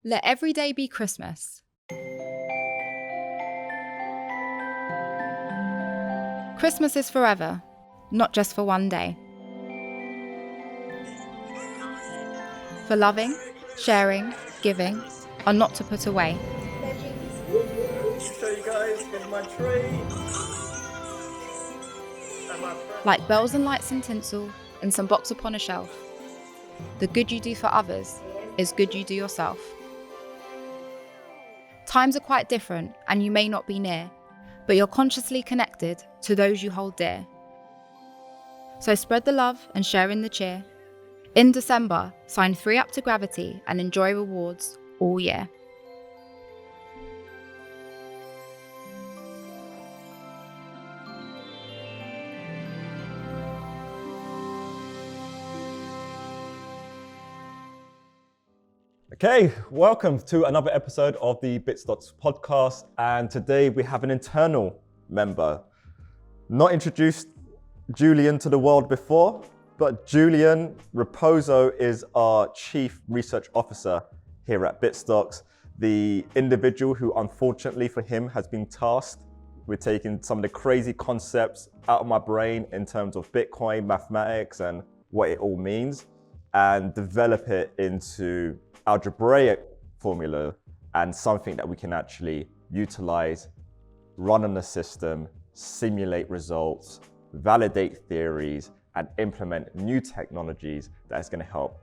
Let every day be Christmas. Christmas is forever, not just for one day. For loving, sharing, giving are not to put away. Show you guys with my tree. Like bells and lights and tinsel in some box upon a shelf. The good you do for others is good you do yourself. Times are quite different and you may not be near, but you're consciously connected to those you hold dear. So spread the love and share in the cheer. In December, sign 3 up to Gravity and enjoy rewards all year. Okay, welcome to another episode of the Bitstocks Podcast, and today we have an internal member. Not introduced Julien to the world before, but Julien Riposo is our Chief Research Officer here at Bitstocks, the individual who unfortunately for him has been tasked with taking some of the crazy concepts out of my brain in terms of Bitcoin, mathematics, and what it all means, and develop it into algebraic formula and something that we can actually utilize, run on the system, simulate results, validate theories, and implement new technologies that is going to help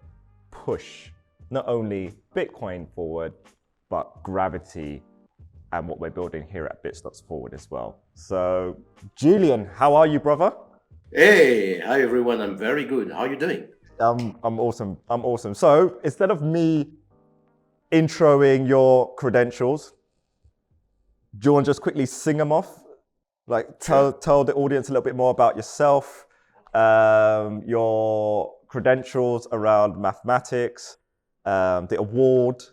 push not only Bitcoin forward, but Gravity and what we're building here at Bitstocks forward as well. So, Julien, how are you, brother? Hey, hi everyone. I'm very good. How are you doing? I'm awesome. So instead of me introing your credentials, do you want to just quickly sing them off? Like tell the audience a little bit more about yourself, your credentials around mathematics, the award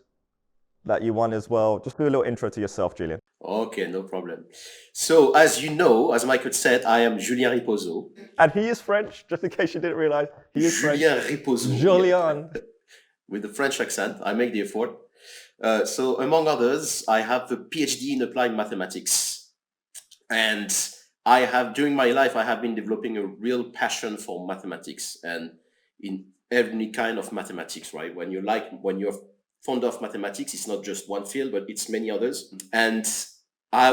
that you won as well. Just do a little intro to yourself, Julien. Okay, no problem. So as you know, as Michael said, I am Julien Riposo. And he is French, just in case you didn't realize. He is Julien French. Riposo. Julien. Yeah. With the French accent, I make the effort. So among others, I have a PhD in applied mathematics. And during my life, I have been developing a real passion for mathematics and in every kind of mathematics, right? When you're fond of mathematics, it's not just one field, but it's many others. And I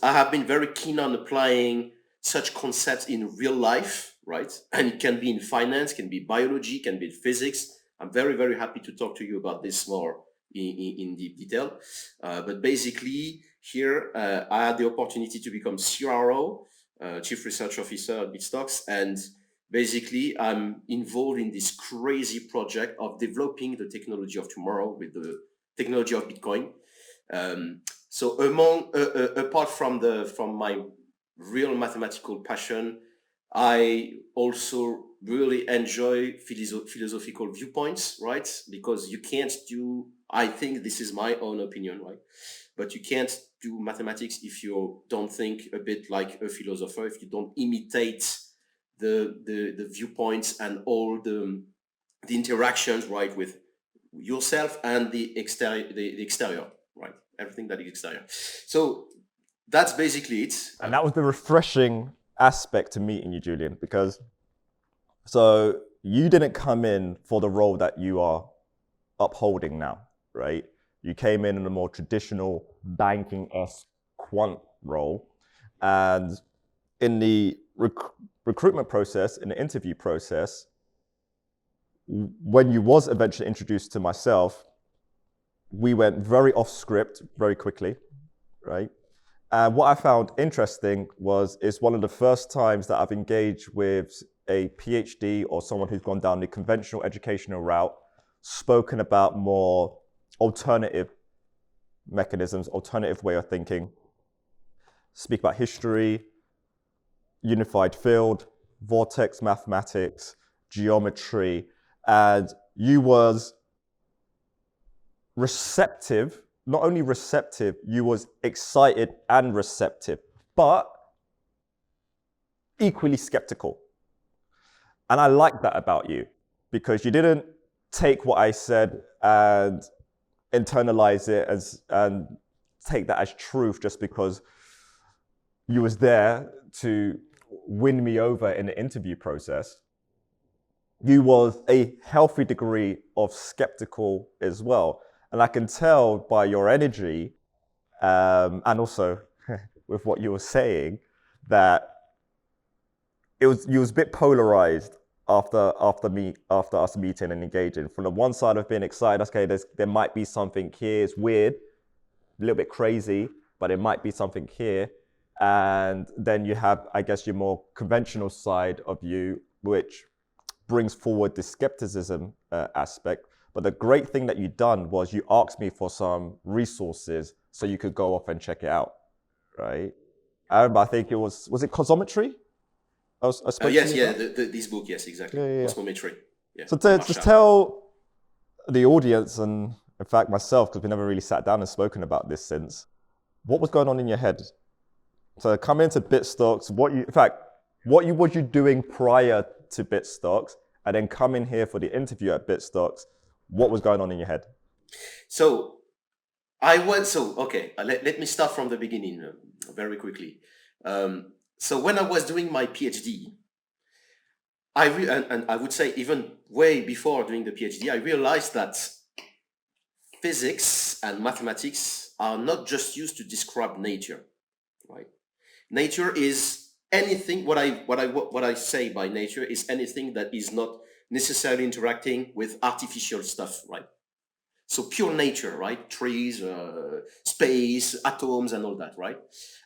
have been very keen on applying such concepts in real life, right? And it can be in finance, can be biology, can be physics. I'm very, very happy to talk to you about this more in deep detail. But basically, here I had the opportunity to become CRO, Chief Research Officer at Bitstocks, and basically I'm involved in this crazy project of developing the technology of tomorrow with the technology of Bitcoin. So apart from my real mathematical passion, I also really enjoy philosophical viewpoints, right? Because you can't do, I think this is my own opinion, right? But you can't do mathematics if you don't think a bit like a philosopher, if you don't imitate the viewpoints and all the interactions, right, with yourself and the exterior, right? Everything that is exterior. So that's basically it. And that was the refreshing aspect to meeting you, Julien, because so you didn't come in for the role that you are upholding now, right? You came in a more traditional banking-esque quant role, and in the recruitment process, in the interview process, when you was eventually introduced to myself, we went very off script very quickly, right? And what I found interesting was it's one of the first times that I've engaged with a PhD or someone who's gone down the conventional educational route, spoken about more alternative mechanisms, alternative way of thinking, speak about history, unified field, vortex mathematics, geometry, and you was receptive. Not only receptive, you was excited and receptive, but equally skeptical. And I like that about you because you didn't take what I said and internalize it and take that as truth just because you was there to win me over in the interview process. You was a healthy degree of skeptical as well. And I can tell by your energy and also with what you were saying that you was a bit polarized after us meeting and engaging. From the one side of being excited, okay, there might be something here, it's weird, a little bit crazy, but it might be something here. And then you have, I guess, your more conventional side of you, which brings forward the skepticism aspect. But the great thing that you done was you asked me for some resources so you could go off and check it out, right? I think it was it cosmometry? Yes, yeah, this book, yes, exactly. Yeah. Cosmometry. Yeah. So just tell the audience, and in fact myself, because we never really sat down and spoken about this since, what was going on in your head? So come into Bitstocks, what was you doing prior to Bitstocks, and then come in here for the interview at Bitstocks, what was going on in your head? So let me start from the beginning very quickly. So when I was doing my PhD, and I would say even way before doing the PhD, I realized that physics and mathematics are not just used to describe nature, right? Nature is anything. What I say by nature is anything that is not necessarily interacting with artificial stuff, right? So pure nature, right? Trees, space, atoms, and all that, right?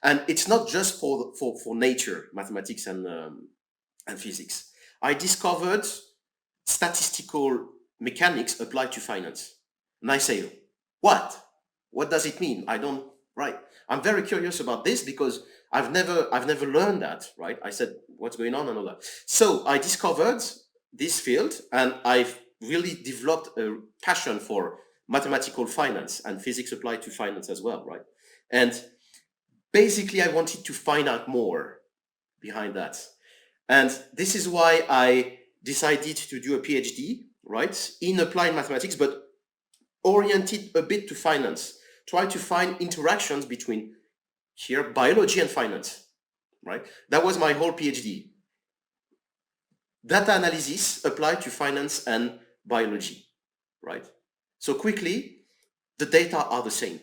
And it's not just for nature, mathematics and physics. I discovered statistical mechanics applied to finance, and I say, what? What does it mean? Right? I'm very curious about this because I've never learned that, right? I said, what's going on and all that. So I discovered this field, and I've really developed a passion for mathematical finance and physics applied to finance as well, right? And basically I wanted to find out more behind that. And this is why I decided to do a PhD, right, in applied mathematics, but oriented a bit to finance. Try to find interactions between here biology and finance, right? That was my whole PhD. Data analysis applied to finance and biology, right? So quickly, the data are the same.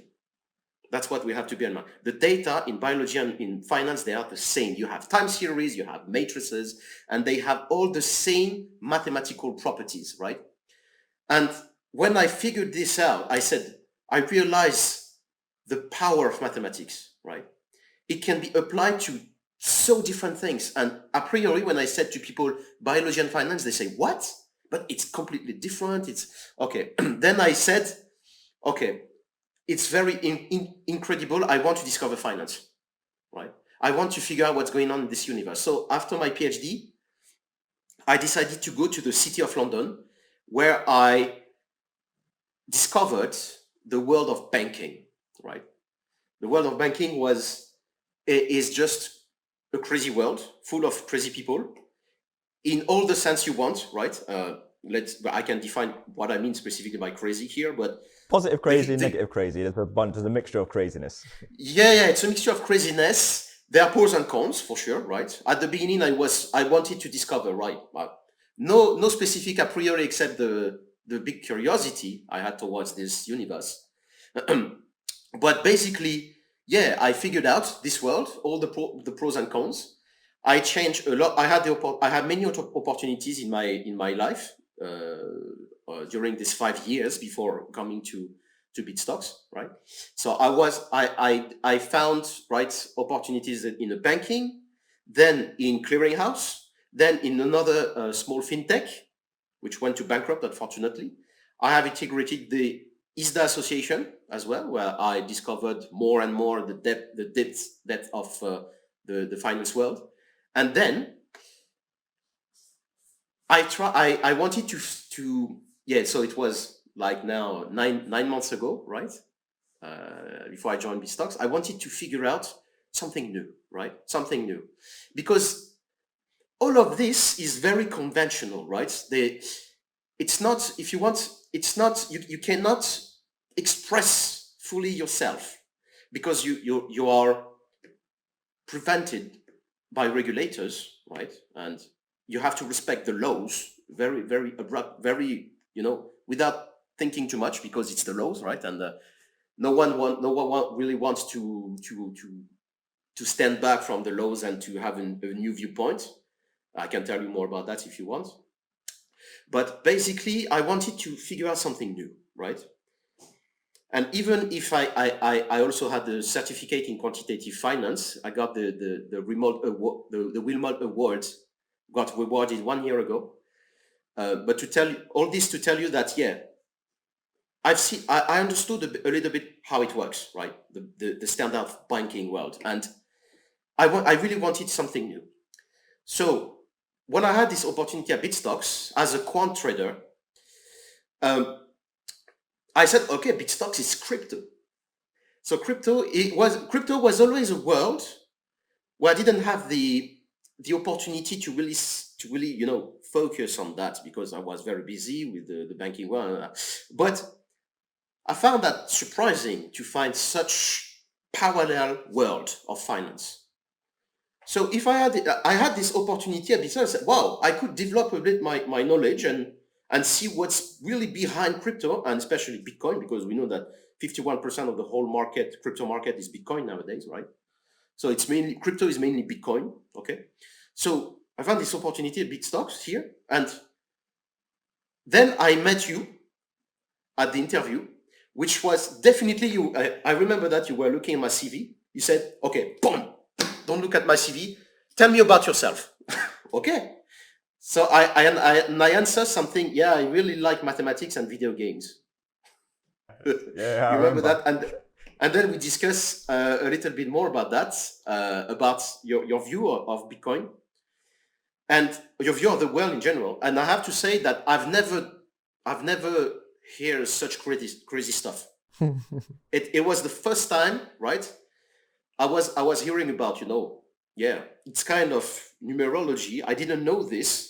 That's what we have to bear in mind. The data in biology and in finance, they are the same. You have time series, you have matrices, and they have all the same mathematical properties, right? And when I figured this out, I realized the power of mathematics, right? It can be applied to so different things. And a priori, when I said to people, biology and finance, they say, what? But it's completely different. It's okay. Then I said, okay, it's very incredible. I want to discover finance, right? I want to figure out what's going on in this universe. So after my PhD, I decided to go to the city of London, where I discovered the world of banking, right? The world of banking is just a crazy world full of crazy people in all the sense you want, right? I can define what I mean specifically by crazy here, but positive crazy, negative crazy. There's a mixture of craziness. Yeah, it's a mixture of craziness. There are pros and cons for sure, right? At the beginning, I wanted to discover, right? No specific a priori except the big curiosity I had towards this universe. But basically, yeah, I figured out this world, all the pros and cons. I changed a lot. I had many opportunities in my life during these 5 years before coming to Bitstocks, right? So I found opportunities in the banking, then in clearinghouse, then in another small fintech, which went to bankrupt, unfortunately. I have integrated the ISDA association as well, where I discovered more and more the depth of the finance world. And then I wanted to so it was like now nine months ago, right? Before I joined Bitstocks, I wanted to figure out something new, right? Something new. Because all of this is very conventional, right? It's not, if you want, it's not, you cannot express fully yourself, because you are prevented by regulators, right? And you have to respect the laws, very, very abrupt, very, without thinking too much, because it's the laws, right? And no one really wants to stand back from the laws and to have a new viewpoint. I can tell you more about that if you want. But basically, I wanted to figure out something new, right? And even if I also had the certificate in quantitative finance, I got the remote award, the Wilmot Award, got rewarded 1 year ago. But to tell you all this, to tell you that, yeah, I understood a little bit how it works, right? The standard banking world, and I really wanted something new. So when I had this opportunity at Bitstocks as a quant trader, I said, okay, Bitstocks is crypto. So crypto was always a world where I didn't have the opportunity to really focus on that, because I was very busy with the banking world. But I found that surprising to find such parallel world of finance. So if I had this opportunity at Bitstocks, I said, wow, I could develop a bit my knowledge and see what's really behind crypto, and especially Bitcoin, because we know that 51% of the whole crypto market is Bitcoin nowadays, right? So crypto is mainly Bitcoin, okay? So I found this opportunity at Bitstocks here, and then I met you at the interview, which was definitely you. I remember that you were looking at my CV. You said, okay, boom, don't look at my CV. Tell me about yourself. Okay. So I answer something. Yeah, I really like mathematics and video games. Yeah, You remember that? And then we discuss a little bit more about that, about your view of Bitcoin and your view of the world in general. And I have to say that I've never heard such crazy stuff. It was the first time, right? I was hearing about, it's kind of numerology. I didn't know this.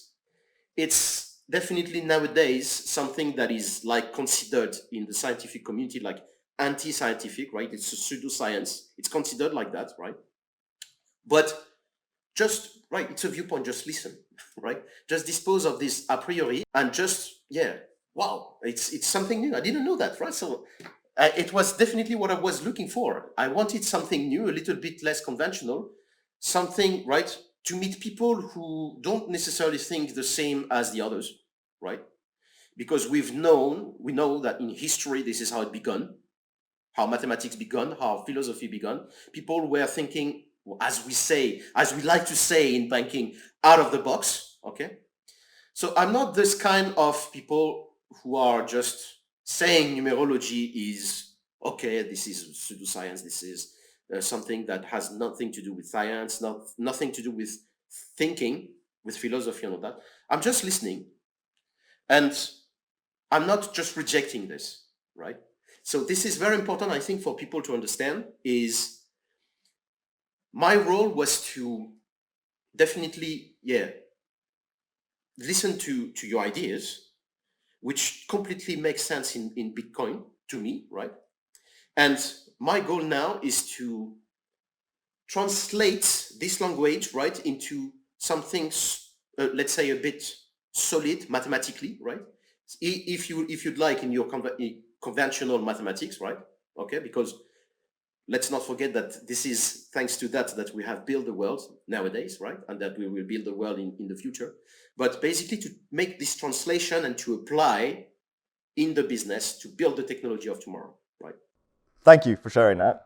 It's definitely nowadays something that is like considered in the scientific community like anti-scientific, right? It's a pseudoscience. It's considered like that, right? But just, right, it's a viewpoint. Just listen, right? Just dispose of this a priori and just, yeah, wow, it's something new. I didn't know that, right? So it was definitely what I was looking for. I wanted something new, a little bit less conventional, something, right, to meet people who don't necessarily think the same as the others, right? Because we know that in history, this is how it began, how mathematics began, how philosophy began. People were thinking, as we like to say in banking, out of the box, okay? So I'm not this kind of people who are just saying numerology is, okay, this is pseudoscience, this is something that has nothing to do with science, nothing to do with thinking, with philosophy and all that. I'm just listening, and I'm not just rejecting this, right? So this is very important, I think, for people to understand, is my role was to definitely, listen to your ideas, which completely makes sense in Bitcoin to me, right? And my goal now is to translate this language, right, into something, let's say, a bit solid mathematically, right? If you'd like, in your conventional mathematics, right? Okay, because let's not forget that this is thanks to that we have built the world nowadays, right? And that we will build the world in the future. But basically to make this translation and to apply in the business to build the technology of tomorrow, right? Thank you for sharing that.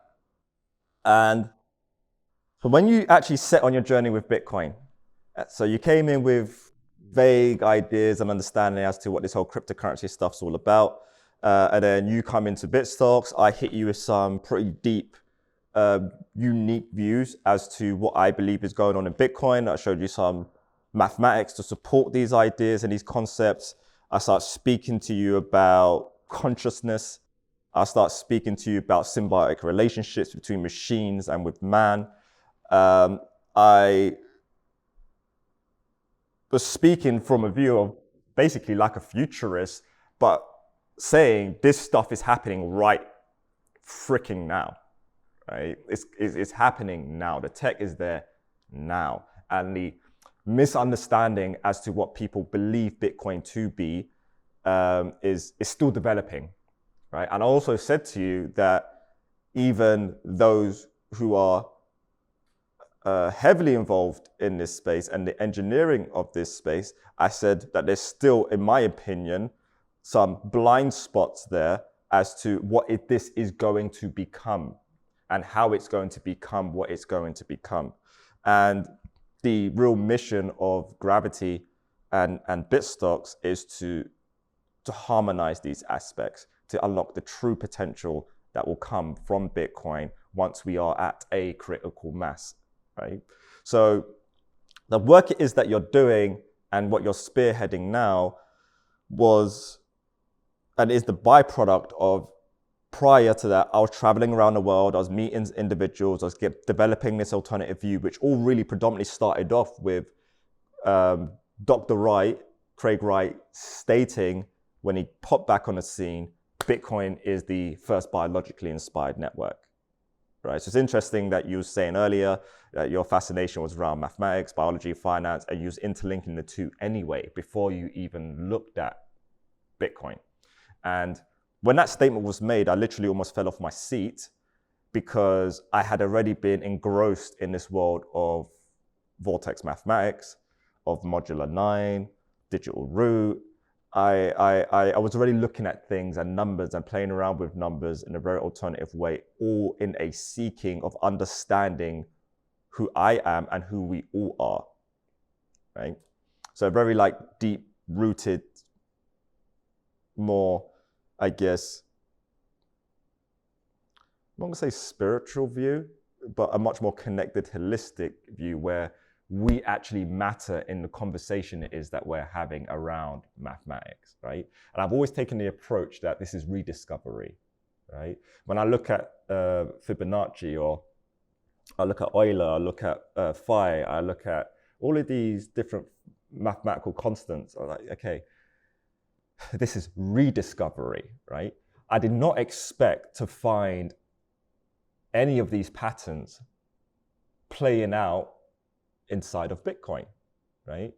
And so when you actually set on your journey with Bitcoin, so you came in with vague ideas and understanding as to what this whole cryptocurrency stuff's all about. And then you come into Bitstocks. I hit you with some pretty deep, unique views as to what I believe is going on in Bitcoin. I showed you some mathematics to support these ideas and these concepts. I start speaking to you about consciousness. I start speaking to you about symbiotic relationships between machines and with man. I was speaking from a view of basically like a futurist, but saying this stuff is happening right freaking now, right? It's happening now. The tech is there now. And the misunderstanding as to what people believe Bitcoin to be is still developing, right? And I also said to you that even those who are heavily involved in this space and the engineering of this space, I said that there's still, in my opinion, some blind spots there as to what this is going to become and how it's going to become what it's going to become. And the real mission of Gravity and Bitstocks is to harmonize these aspects, to unlock the true potential that will come from Bitcoin once we are at a critical mass, right? So the work it is that you're doing and what you're spearheading now was and is the byproduct of, prior to that, I was traveling around the world, I was meeting individuals, I was developing this alternative view, which all really predominantly started off with Dr. Wright, Craig Wright, stating when he popped back on the scene, Bitcoin is the first biologically inspired network, right? So it's interesting that you were saying earlier that your fascination was around mathematics, biology, finance, and you was interlinking the two anyway, before you even looked at Bitcoin. And when that statement was made, I literally almost fell off my seat because I had already been engrossed in this world of vortex mathematics, of modular 9, digital root. I was already looking at things and numbers and playing around with numbers in a very alternative way, all in a seeking of understanding who I am and who we all are, right? So very like deep rooted, more, I guess, I'm not gonna say spiritual view, but a much more connected, holistic view where we actually matter in the conversation it is that we're having around mathematics, right? And I've always taken the approach that this is rediscovery, right? When I look at Fibonacci, or I look at Euler, I look at phi, I look at all of these different mathematical constants, I'm like, okay, this is rediscovery, right? I did not expect to find any of these patterns playing out inside of Bitcoin, right?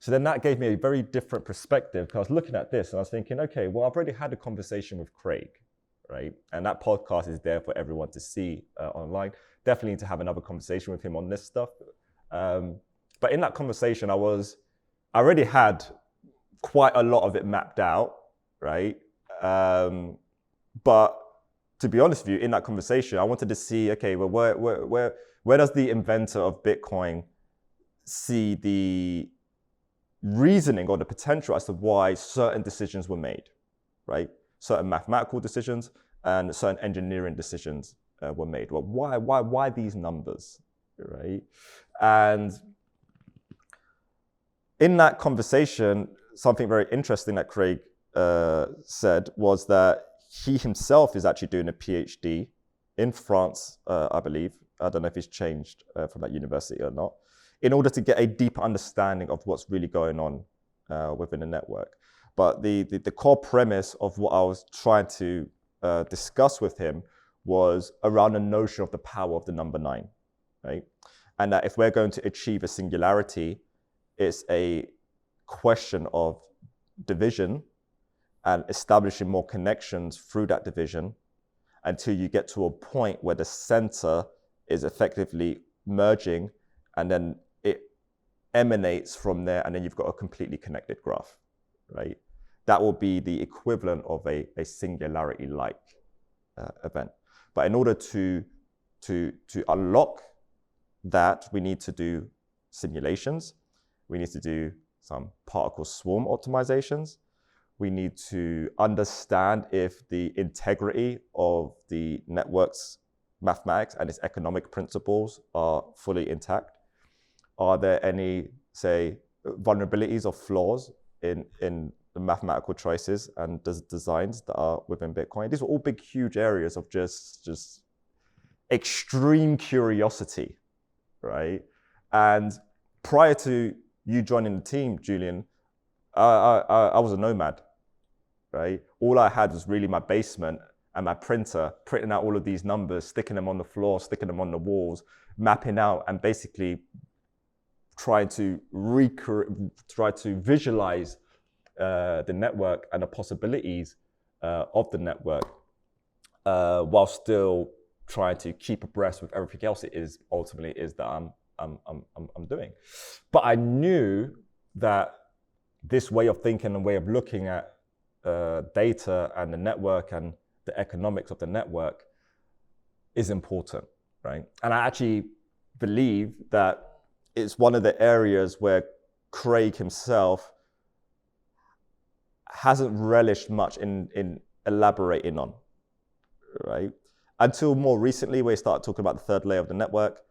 So then that gave me a very different perspective, because I was looking at this and I was thinking, okay, well, I've already had a conversation with Craig, right? And that podcast is there for everyone to see online. Definitely need to have another conversation with him on this stuff. But in that conversation, I already had quite a lot of it mapped out, right? But to be honest with you, in that conversation, I wanted to see, okay, well, where does the inventor of Bitcoin see the reasoning or the potential as to why certain decisions were made, right? Certain mathematical decisions and certain engineering decisions were made. Well, why these numbers, right? And in that conversation, something very interesting that Craig said was that he himself is actually doing a PhD in France, I believe. I don't know if he's changed from that university or not, in order to get a deeper understanding of what's really going on within the network. But the core premise of what I was trying to discuss with him was around the notion of the power of the number 9, right? And that if we're going to achieve a singularity, it's a question of division and establishing more connections through that division until you get to a point where the center is effectively merging, and then it emanates from there, and then you've got a completely connected graph, right? That will be the equivalent of a singularity-like event. But in order to unlock that, we need to do simulations. We need to do some particle swarm optimizations. We need to understand if the integrity of the network's mathematics and its economic principles are fully intact. Are there any, say, vulnerabilities or flaws in the mathematical choices and designs that are within Bitcoin? These are all big, huge areas of just extreme curiosity, right? And prior to you joining the team, Julien, I was a nomad, right? All I had was really my basement and my printer, printing out all of these numbers, sticking them on the floor, sticking them on the walls, mapping out, and basically trying to visualize the network and the possibilities of the network, while still trying to keep abreast with everything else it is ultimately is that I'm doing. But I knew that this way of thinking and way of looking at data and the network and the economics of the network is important, right? And I actually believe that it's one of the areas where Craig himself hasn't relished much in elaborating on, right? Until more recently, where he started talking about the third layer of the network.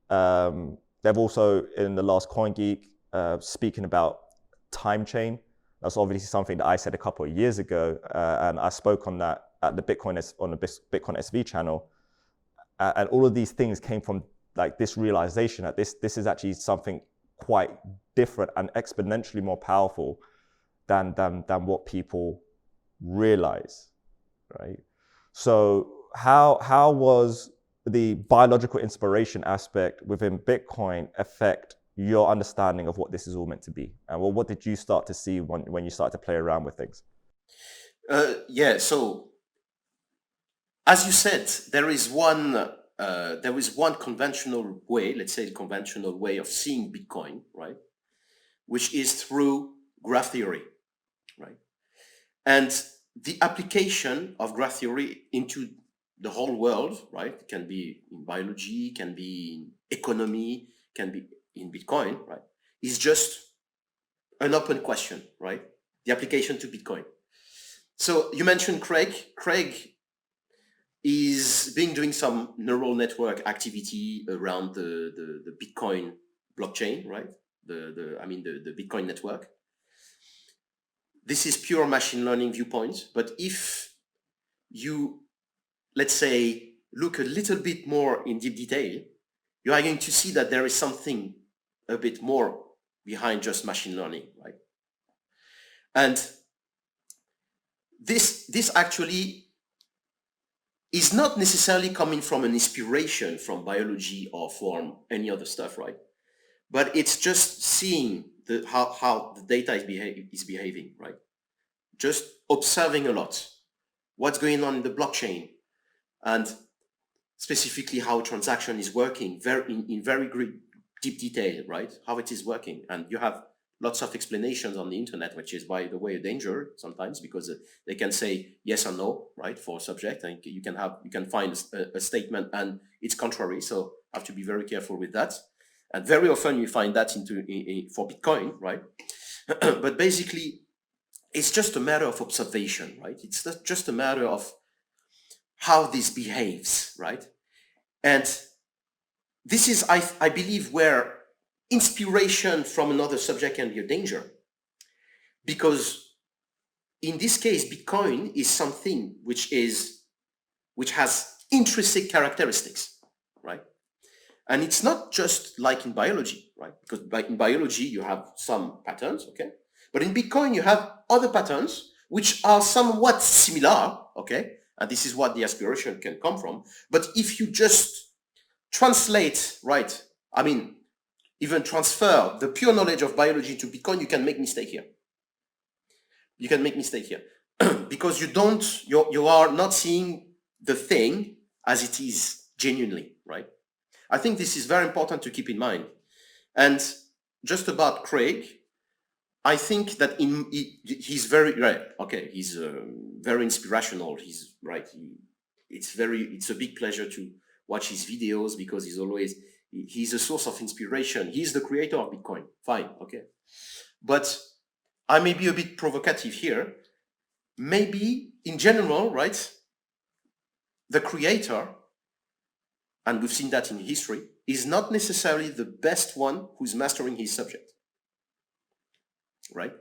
They've also, in the last CoinGeek, speaking about time chain. That's obviously something that I said a couple of years ago, and I spoke on that at the Bitcoin SV channel. And all of these things came from like this realization that this is actually something quite different and exponentially more powerful than what people realize, right? So how was the biological inspiration aspect within Bitcoin affect your understanding of what this is all meant to be? And well, what did you start to see when you started to play around with things? So as you said, there is one conventional way, let's say the conventional way of seeing Bitcoin, right? Which is through graph theory, right? And the application of graph theory into the whole world, right? It can be in biology, can be in economy, can be in Bitcoin, right? Is just an open question, right? The application to Bitcoin. So you mentioned Craig. Craig is doing some neural network activity around the Bitcoin blockchain, right? The Bitcoin network. This is pure machine learning viewpoint, but if you, let's say, look a little bit more in deep detail, you are going to see that there is something a bit more behind just machine learning, right? And this actually is not necessarily coming from an inspiration from biology or from any other stuff, right? But it's just seeing how the data is behaving, right? Just observing a lot what's going on in the blockchain, and specifically how a transaction is working in very great deep detail, right? How it is working. And you have lots of explanations on the internet, which is, by the way, a danger sometimes, because they can say yes or no, right, for a subject, and you can find a statement and it's contrary. So have to be very careful with that. And very often you find that for Bitcoin, right? But basically, it's just a matter of observation, right? It's not just a matter of how this behaves, right? And this is, I believe, where inspiration from another subject can be a danger. Because in this case, Bitcoin is something which has intrinsic characteristics, right? And it's not just like in biology, right? Because in biology, you have some patterns, okay? But in Bitcoin, you have other patterns which are somewhat similar, okay? And this is what the aspiration can come from. But if you just translate, right? I mean, even transfer the pure knowledge of biology to Bitcoin, you can make mistake here. You can make mistake here because you are not seeing the thing as it is genuinely, right? I think this is very important to keep in mind. And just about Craig, I think that he's very right. Okay, he's very inspirational. He's right. It's a big pleasure to watch his videos because he's a source of inspiration. He's the creator of Bitcoin. Fine, okay. But I may be a bit provocative here. Maybe in general, right, the creator, and we've seen that in history, is not necessarily the best one who's mastering his subject. Right?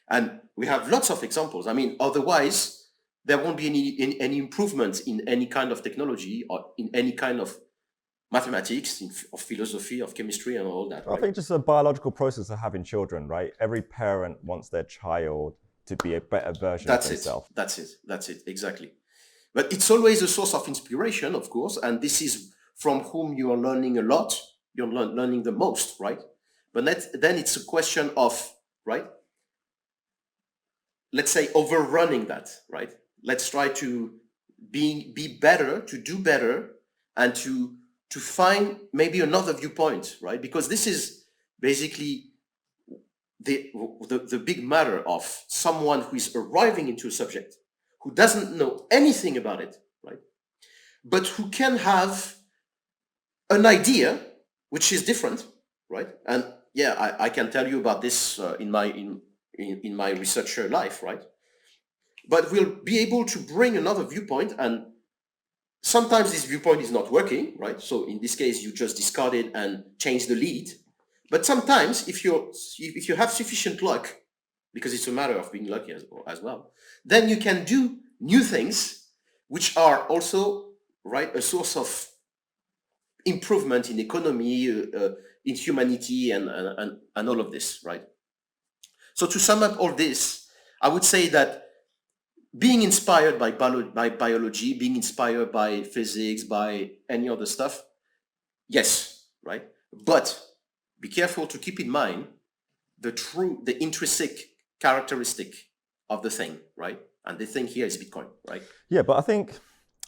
And we have lots of examples. I mean, otherwise, there won't be any improvements in any kind of technology or in any kind of mathematics, of philosophy, of chemistry, and all that. Right? I think just a biological process of having children, right? Every parent wants their child to be a better version That's of it. themselves. That's it. Exactly. But it's always a source of inspiration, of course, and this is from whom you are learning a lot. You're learning the most, right? But then it's a question of, right? Let's say overrunning that, right? Let's try to be better, to do better, and to find maybe another viewpoint, right? Because this is basically the big matter of someone who is arriving into a subject, who doesn't know anything about it, right? But who can have an idea which is different, right? And yeah, I can tell you about this in my researcher life, right? But we'll be able to bring another viewpoint, and sometimes this viewpoint is not working, right? So in this case, you just discard it and change the lead. But sometimes, if you have sufficient luck, because it's a matter of being lucky as well, then you can do new things, which are also, right, a source of improvement in economy, in humanity, and all of this, right? So to sum up all this, I would say that being inspired by biology, being inspired by physics, by any other stuff, yes, right? But be careful to keep in mind the intrinsic characteristic of the thing, right? And the thing here is Bitcoin, right? Yeah, but I think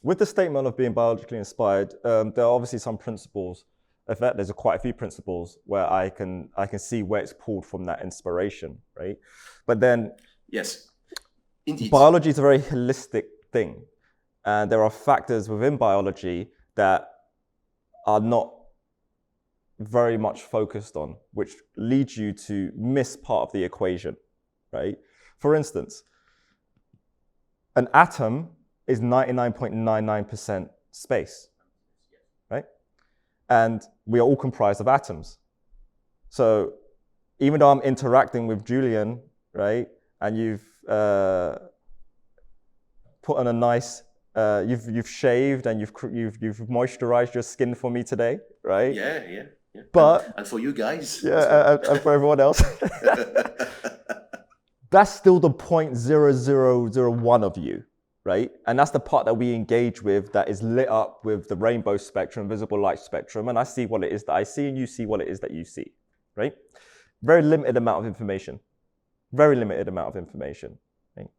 with the statement of being biologically inspired, there are obviously some principles. In fact, there's quite a few principles where I can see where it's pulled from that inspiration, right? But then, yes, indeed, biology is a very holistic thing, and there are factors within biology that are not very much focused on, which leads you to miss part of the equation, right? For instance, an atom is 99.99% space, right? And we are all comprised of atoms. So even though I'm interacting with Julien, right, and you've put on a nice, you've shaved and you've moisturized your skin for me today, right? Yeah. But and for you guys, and for everyone else, that's still the 0.0001 of you, right? And that's the part that we engage with, that is lit up with the rainbow spectrum, visible light spectrum, and I see what it is that I see, and you see what it is that you see, right? Very limited amount of information. Very limited amount of information. Right?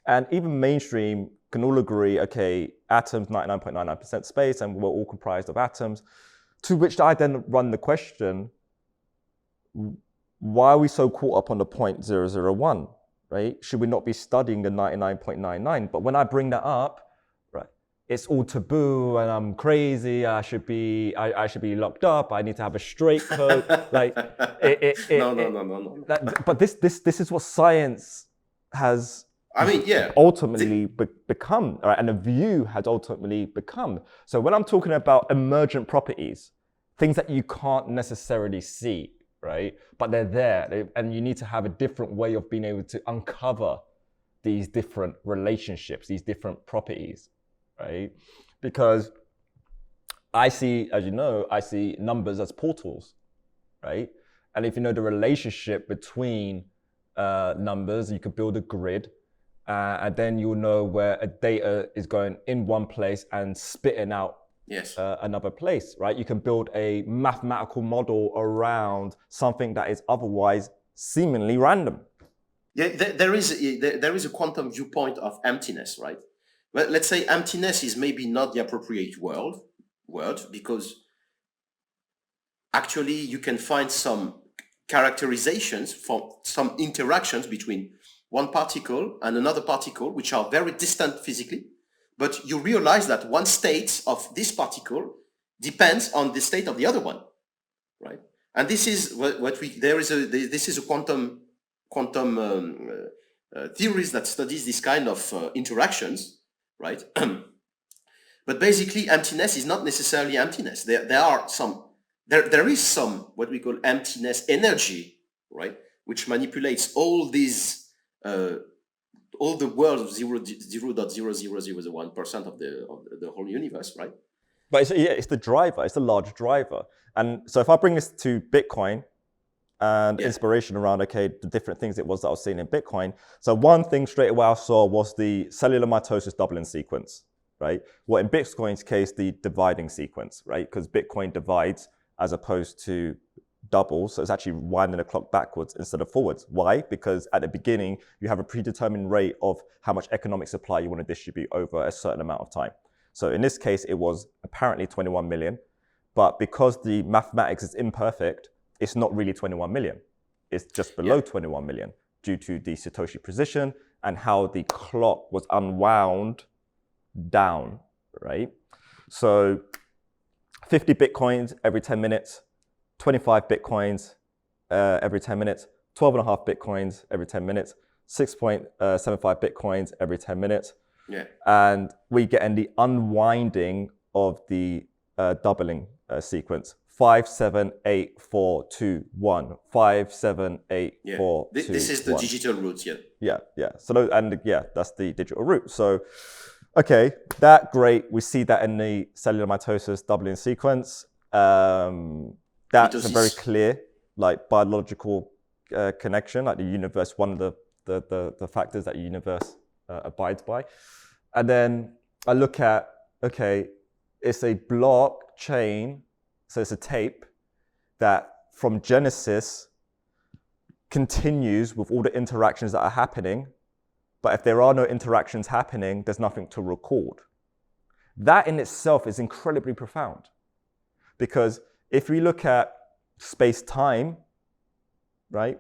And even mainstream can all agree, okay, atoms, 99.99% space, and we're all comprised of atoms. To which I then run the question, why are we so caught up on the 0.001, right? Should we not be studying the 99.99? But when I bring that up, right, it's all taboo and I'm crazy. I should be locked up. I need to have a straight coat. Like, no. But this is what science has. I mean, yeah. Ultimately become, right? And a view has ultimately become. So when I'm talking about emergent properties, things that you can't necessarily see, right? But they're there, and you need to have a different way of being able to uncover these different relationships, these different properties, right? Because I see, as you know, I see numbers as portals, right? And if you know the relationship between numbers, you could build a grid. And then you'll know where a data is going in one place and spitting out another place, right? You can build a mathematical model around something that is otherwise seemingly random. Yeah, there is a quantum viewpoint of emptiness, right? Well, let's say emptiness is maybe not the appropriate word, because actually you can find some characterizations from some interactions between one particle and another particle, which are very distant physically, but you realize that one state of this particle depends on the state of the other one, right? And this is this is a quantum theories that studies this kind of interactions, right? But basically, emptiness is not necessarily emptiness. There is some what we call emptiness energy, right, which manipulates all these. All the world of 0.00001% of the whole universe, right? But it's the driver, it's the large driver. And so if I bring this to Bitcoin, and inspiration around, okay, the different things it was that I was seeing in Bitcoin. So one thing straight away I saw was the cellular mitosis doubling sequence, right? Well, in Bitcoin's case, the dividing sequence, right? Because Bitcoin divides as opposed to doubles. So it's actually winding the clock backwards instead of forwards. Why? Because at the beginning, you have a predetermined rate of how much economic supply you want to distribute over a certain amount of time. So in this case, it was apparently 21 million. But because the mathematics is imperfect, it's not really 21 million. It's just below 21 million due to the Satoshi precision and how the clock was unwound down, right? So 50 Bitcoins every 10 minutes, 25 Bitcoins every 10 minutes, 12.5 Bitcoins every 10 minutes, 6.75 Bitcoins every 10 minutes. Yeah. And we get in the unwinding of the doubling sequence. 5, 7, 8, 4, 2, 1. 5, 7, 8, 4, 2, This is the 1. digital route, Yeah. So, that's the digital route. So, okay, that great. We see that in the cellular mitosis doubling sequence. That's a very clear, like, biological connection, like the universe, one of the factors that the universe abides by. And then I look at, okay, it's a blockchain, so it's a tape that from Genesis continues with all the interactions that are happening. But if there are no interactions happening, there's nothing to record. That in itself is incredibly profound. Because if we look at space-time, right,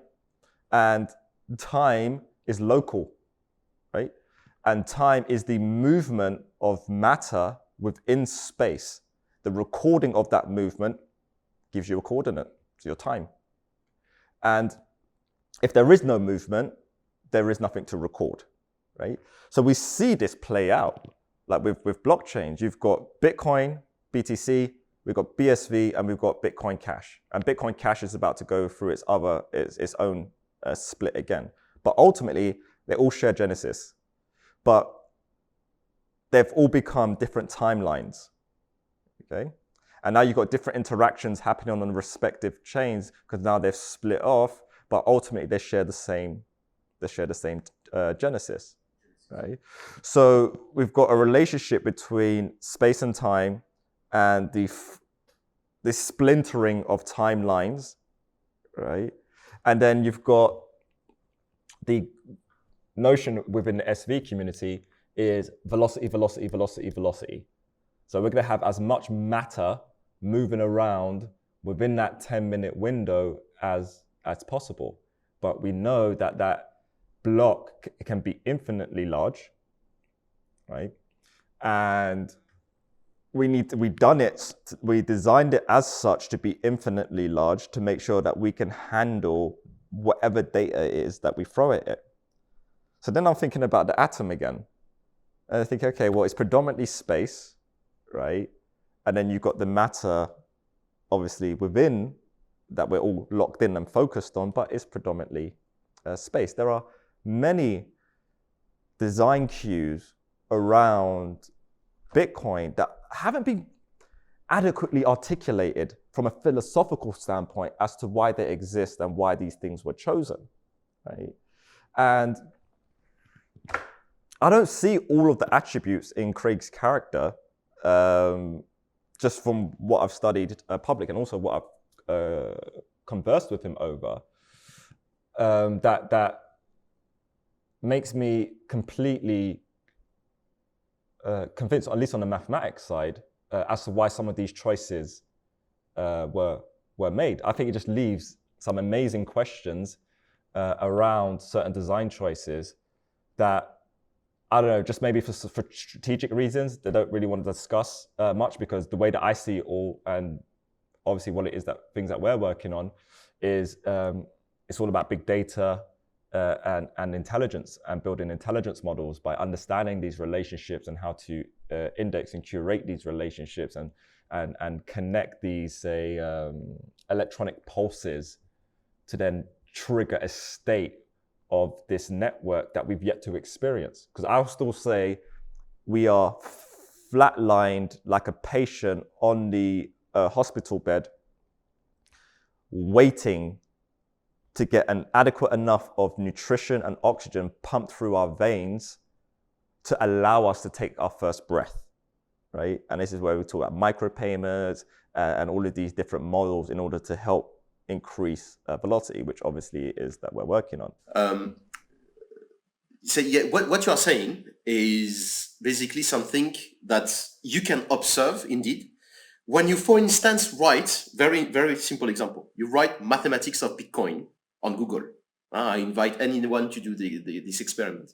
and time is local, right? And time is the movement of matter within space. The recording of that movement gives you a coordinate, so your time. And if there is no movement, there is nothing to record, right? So we see this play out, like with blockchains. You've got Bitcoin, BTC, we've got BSV, and we've got Bitcoin Cash. And Bitcoin Cash is about to go through its own split again. But ultimately, they all share Genesis. But they've all become different timelines, okay? And now you've got different interactions happening on the respective chains because now they've split off, but ultimately they share the same Genesis, right? So we've got a relationship between space and time and the splintering of timelines, right? And then you've got the notion within the SV community is velocity, velocity, velocity, velocity. So we're going to have as much matter moving around within that 10-minute window as possible. But we know that that block can be infinitely large, right? And we designed it as such to be infinitely large to make sure that we can handle whatever data it is that we throw at it. So then I'm thinking about the atom again. And I think, okay, well, it's predominantly space, right? And then you've got the matter, obviously, within that we're all locked in and focused on, but it's predominantly space. There are many design cues around Bitcoin that haven't been adequately articulated from a philosophical standpoint as to why they exist and why these things were chosen, right? And I don't see all of the attributes in Craig's character, just from what I've studied public and also what I've conversed with him over, that makes me completely convinced, at least on the mathematics side, as to why some of these choices were made. I think it just leaves some amazing questions around certain design choices that, I don't know, just maybe for strategic reasons, they don't really want to discuss much, because the way that I see it all, and obviously what it is that things that we're working on is it's all about big data and intelligence and building intelligence models by understanding these relationships and how to index and curate these relationships and connect these, say, electronic pulses to then trigger a state of this network that we've yet to experience. Because I'll still say we are flatlined like a patient on the hospital bed, waiting to get an adequate enough of nutrition and oxygen pumped through our veins to allow us to take our first breath, right? And this is where we talk about micropayments and all of these different models in order to help increase velocity, which obviously is that we're working on. So yeah, what you are saying is basically something that you can observe indeed. When you, for instance, write, very, very simple example, you write mathematics of Bitcoin on Google. I invite anyone to do this experiment.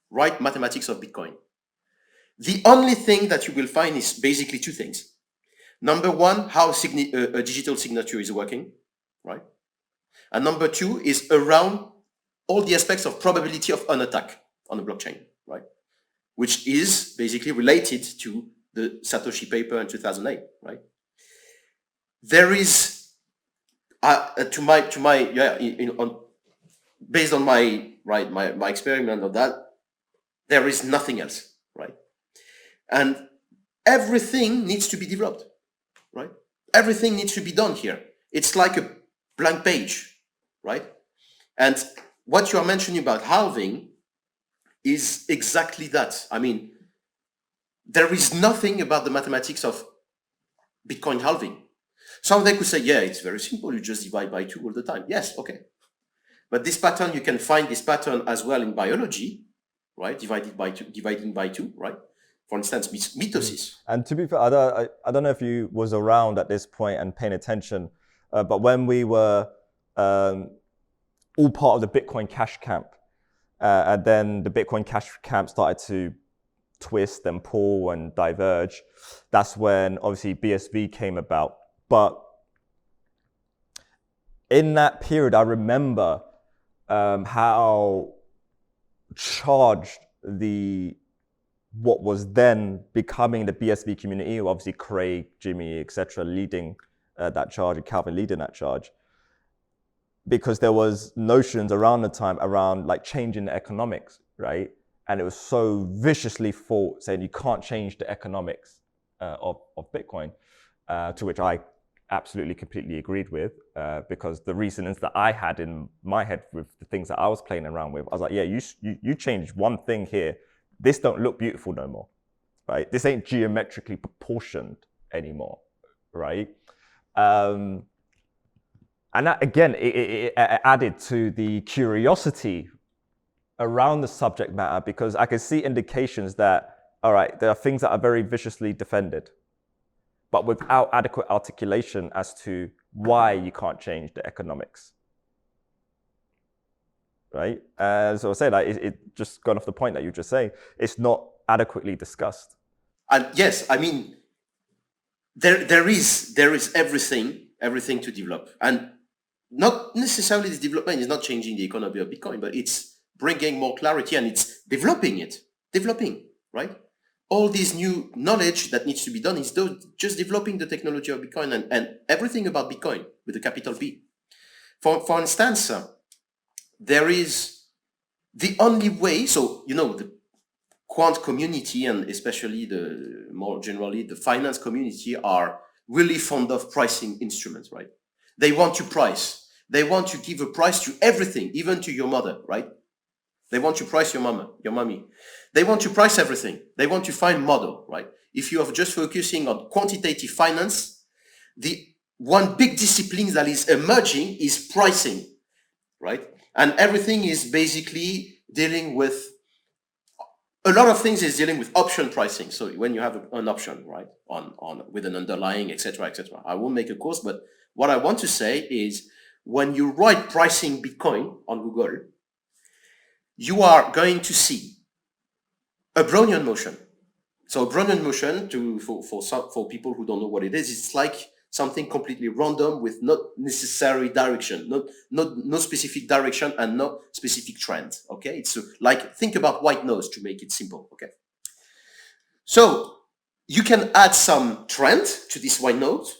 Write mathematics of Bitcoin. The only thing that you will find is basically two things. Number one, how a digital signature is working, right? And number two is around all the aspects of probability of an attack on a blockchain, right? Which is basically related to the Satoshi paper in 2008, right? There is, based on my experiment on that, there is nothing else, right? And everything needs to be developed, right? Everything needs to be done here. It's like a blank page, right? And what you are mentioning about halving is exactly that. I mean, there is nothing about the mathematics of Bitcoin halving. Somebody could say, yeah, it's very simple. You just divide by 2 all the time. Yes, okay. But this pattern, you can find this pattern as well in biology, right? Dividing by two, right? For instance, mitosis. And to be fair, I don't know if you was around at this point and paying attention, but when we were all part of the Bitcoin Cash camp, and then the Bitcoin Cash camp started to twist and pull and diverge, that's when obviously BSV came about. But in that period, I remember how charged what was then becoming the BSV community, obviously Craig, Jimmy, etc., leading that charge, and Calvin leading that charge, because there was notions around the time around like changing the economics, right? And it was so viciously fought, saying you can't change the economics of Bitcoin, to which I absolutely completely agreed with, because the reasons that I had in my head with the things that I was playing around with, I was like, yeah, you changed one thing here. This don't look beautiful no more, right? This ain't geometrically proportioned anymore, right? And that, again, it added to the curiosity around the subject matter, because I could see indications that, all right, there are things that are very viciously defended, but without adequate articulation as to why you can't change the economics, right? As I said, it just gone off the point that you just say, it's not adequately discussed. And yes, I mean, there is everything to develop, and not necessarily this development is not changing the economy of Bitcoin, but it's bringing more clarity and it's developing, right? All this new knowledge that needs to be done is just developing the technology of Bitcoin and everything about Bitcoin with a capital B. For instance, there is the only way, so, the quant community and especially more generally the finance community are really fond of pricing instruments, right? They want to price. They want to give a price to everything, even to your mother, right? They want to price your mommy. They want to price everything. They want to find model, right? If you are just focusing on quantitative finance, the one big discipline that is emerging is pricing, right? And everything is basically dealing with, a lot of things is dealing with option pricing. So when you have an option, right, on with an underlying, etc. I won't make a course, but what I want to say is when you write pricing Bitcoin on Google, you are going to see a Brownian motion. So a Brownian motion, for people who don't know what it is, it's like something completely random with not necessary direction, no specific direction and no specific trend. Okay, it's like, think about white noise to make it simple. Okay, so you can add some trend to this white noise.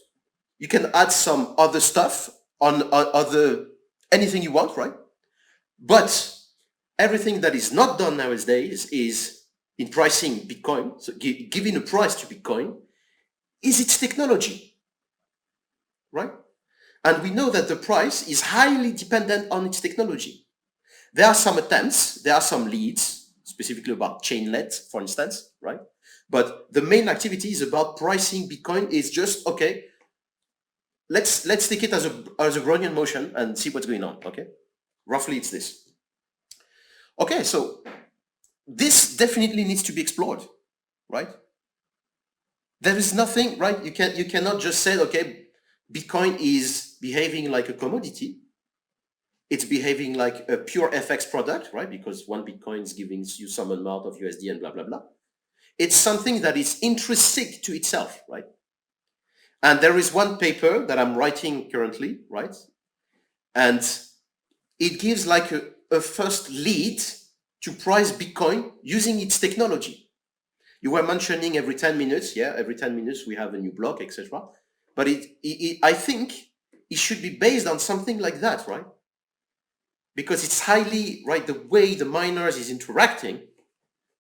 You can add some other stuff on other anything you want, right? But everything that is not done nowadays is in pricing Bitcoin, so giving a price to Bitcoin, is its technology, right? And we know that the price is highly dependent on its technology. There are some attempts, there are some leads, specifically about chainlet, for instance, right? But the main activity is about pricing Bitcoin. Is just, okay, let's take it as a Brownian motion and see what's going on, okay? Roughly it's this. Okay, so this definitely needs to be explored, right? There is nothing, right? You cannot just say, okay, Bitcoin is behaving like a commodity. It's behaving like a pure FX product, right? Because one Bitcoin is giving you some amount of USD and blah, blah, blah. It's something that is intrinsic to itself, right? And there is one paper that I'm writing currently, right? And it gives like a first lead to price Bitcoin using its technology. You were mentioning every 10 minutes, every 10 minutes we have a new block, etc. But I think it should be based on something like that, right? Because it's highly, right, the way the miners is interacting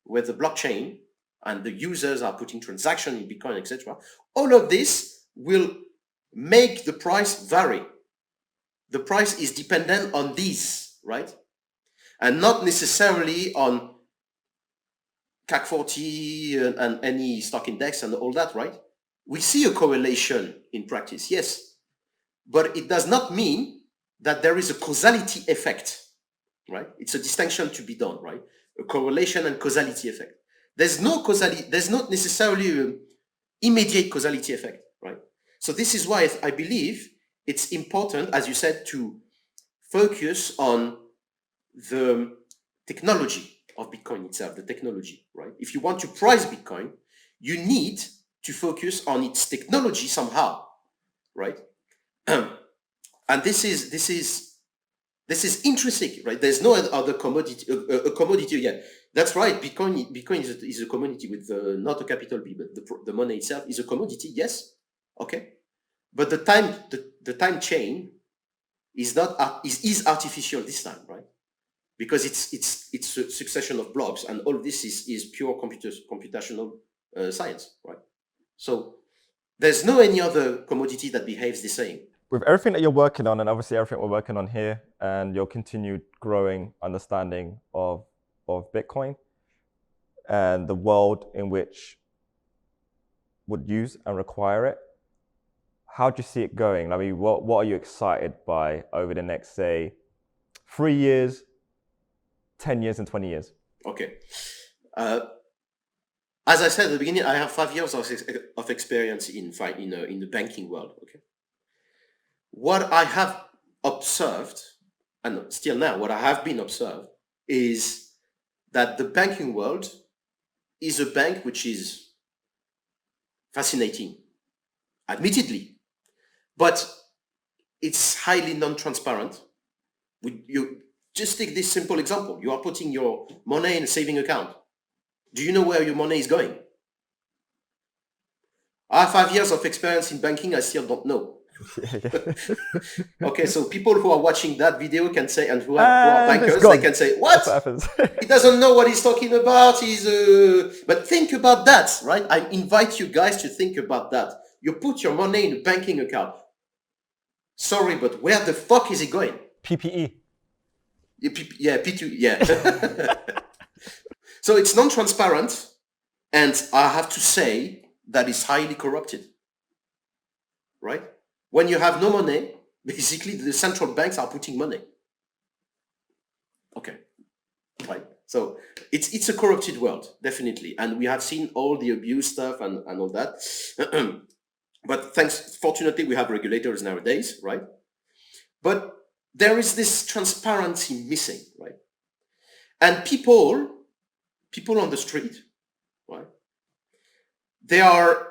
with the blockchain and the users are putting transaction in Bitcoin, etc. All of this will make the price vary. The price is dependent on these, right? And not necessarily on CAC 40 and any stock index and all that, right? We see a correlation in practice, yes, but it does not mean that there is a causality effect, right? It's a distinction to be done, right? A correlation and causality effect. There's no causality, there's not necessarily an immediate causality effect, right? So this is why I believe it's important, as you said, to focus on the technology of Bitcoin itself, the technology, right? If you want to price Bitcoin, you need to focus on its technology somehow, right? And this is intrinsic, right? There's no other commodity, a commodity yet. That's right. Bitcoin is a commodity with not a capital B, but the money itself is a commodity. Yes, okay. But the time chain is not is artificial this time, right? Because it's a succession of blocks, and all this is pure computational science, right? So there's no any other commodity that behaves the same. With everything that you're working on, and obviously everything we're working on here, and your continued growing understanding of Bitcoin and the world in which would use and require it, how do you see it going? I mean, what are you excited by over the next, say, 3 years, 10 years, and 20 years? Okay. As I said at the beginning, I have 5 years of experience in the banking world. Okay. What I have observed, and still now, what I have been observed is that the banking world is a bank which is fascinating, admittedly, but it's highly non-transparent. You just take this simple example. You are putting your money in a saving account. Do you know where your money is going? I have 5 years of experience in banking. I still don't know. Okay, so people who are watching that video can say, and who are bankers, they can say, what? He doesn't know what he's talking about. But think about that, right? I invite you guys to think about that. You put your money in a banking account. Sorry, but where the fuck is it going? PPE. Yeah, P2, yeah. So it's non-transparent, and I have to say that it's highly corrupted, right? When you have no money, basically the central banks are putting money. Okay, right? So it's a corrupted world, definitely. And we have seen all the abuse stuff and all that. But fortunately, we have regulators nowadays, right? But there is this transparency missing, right? And people on the street, right? They are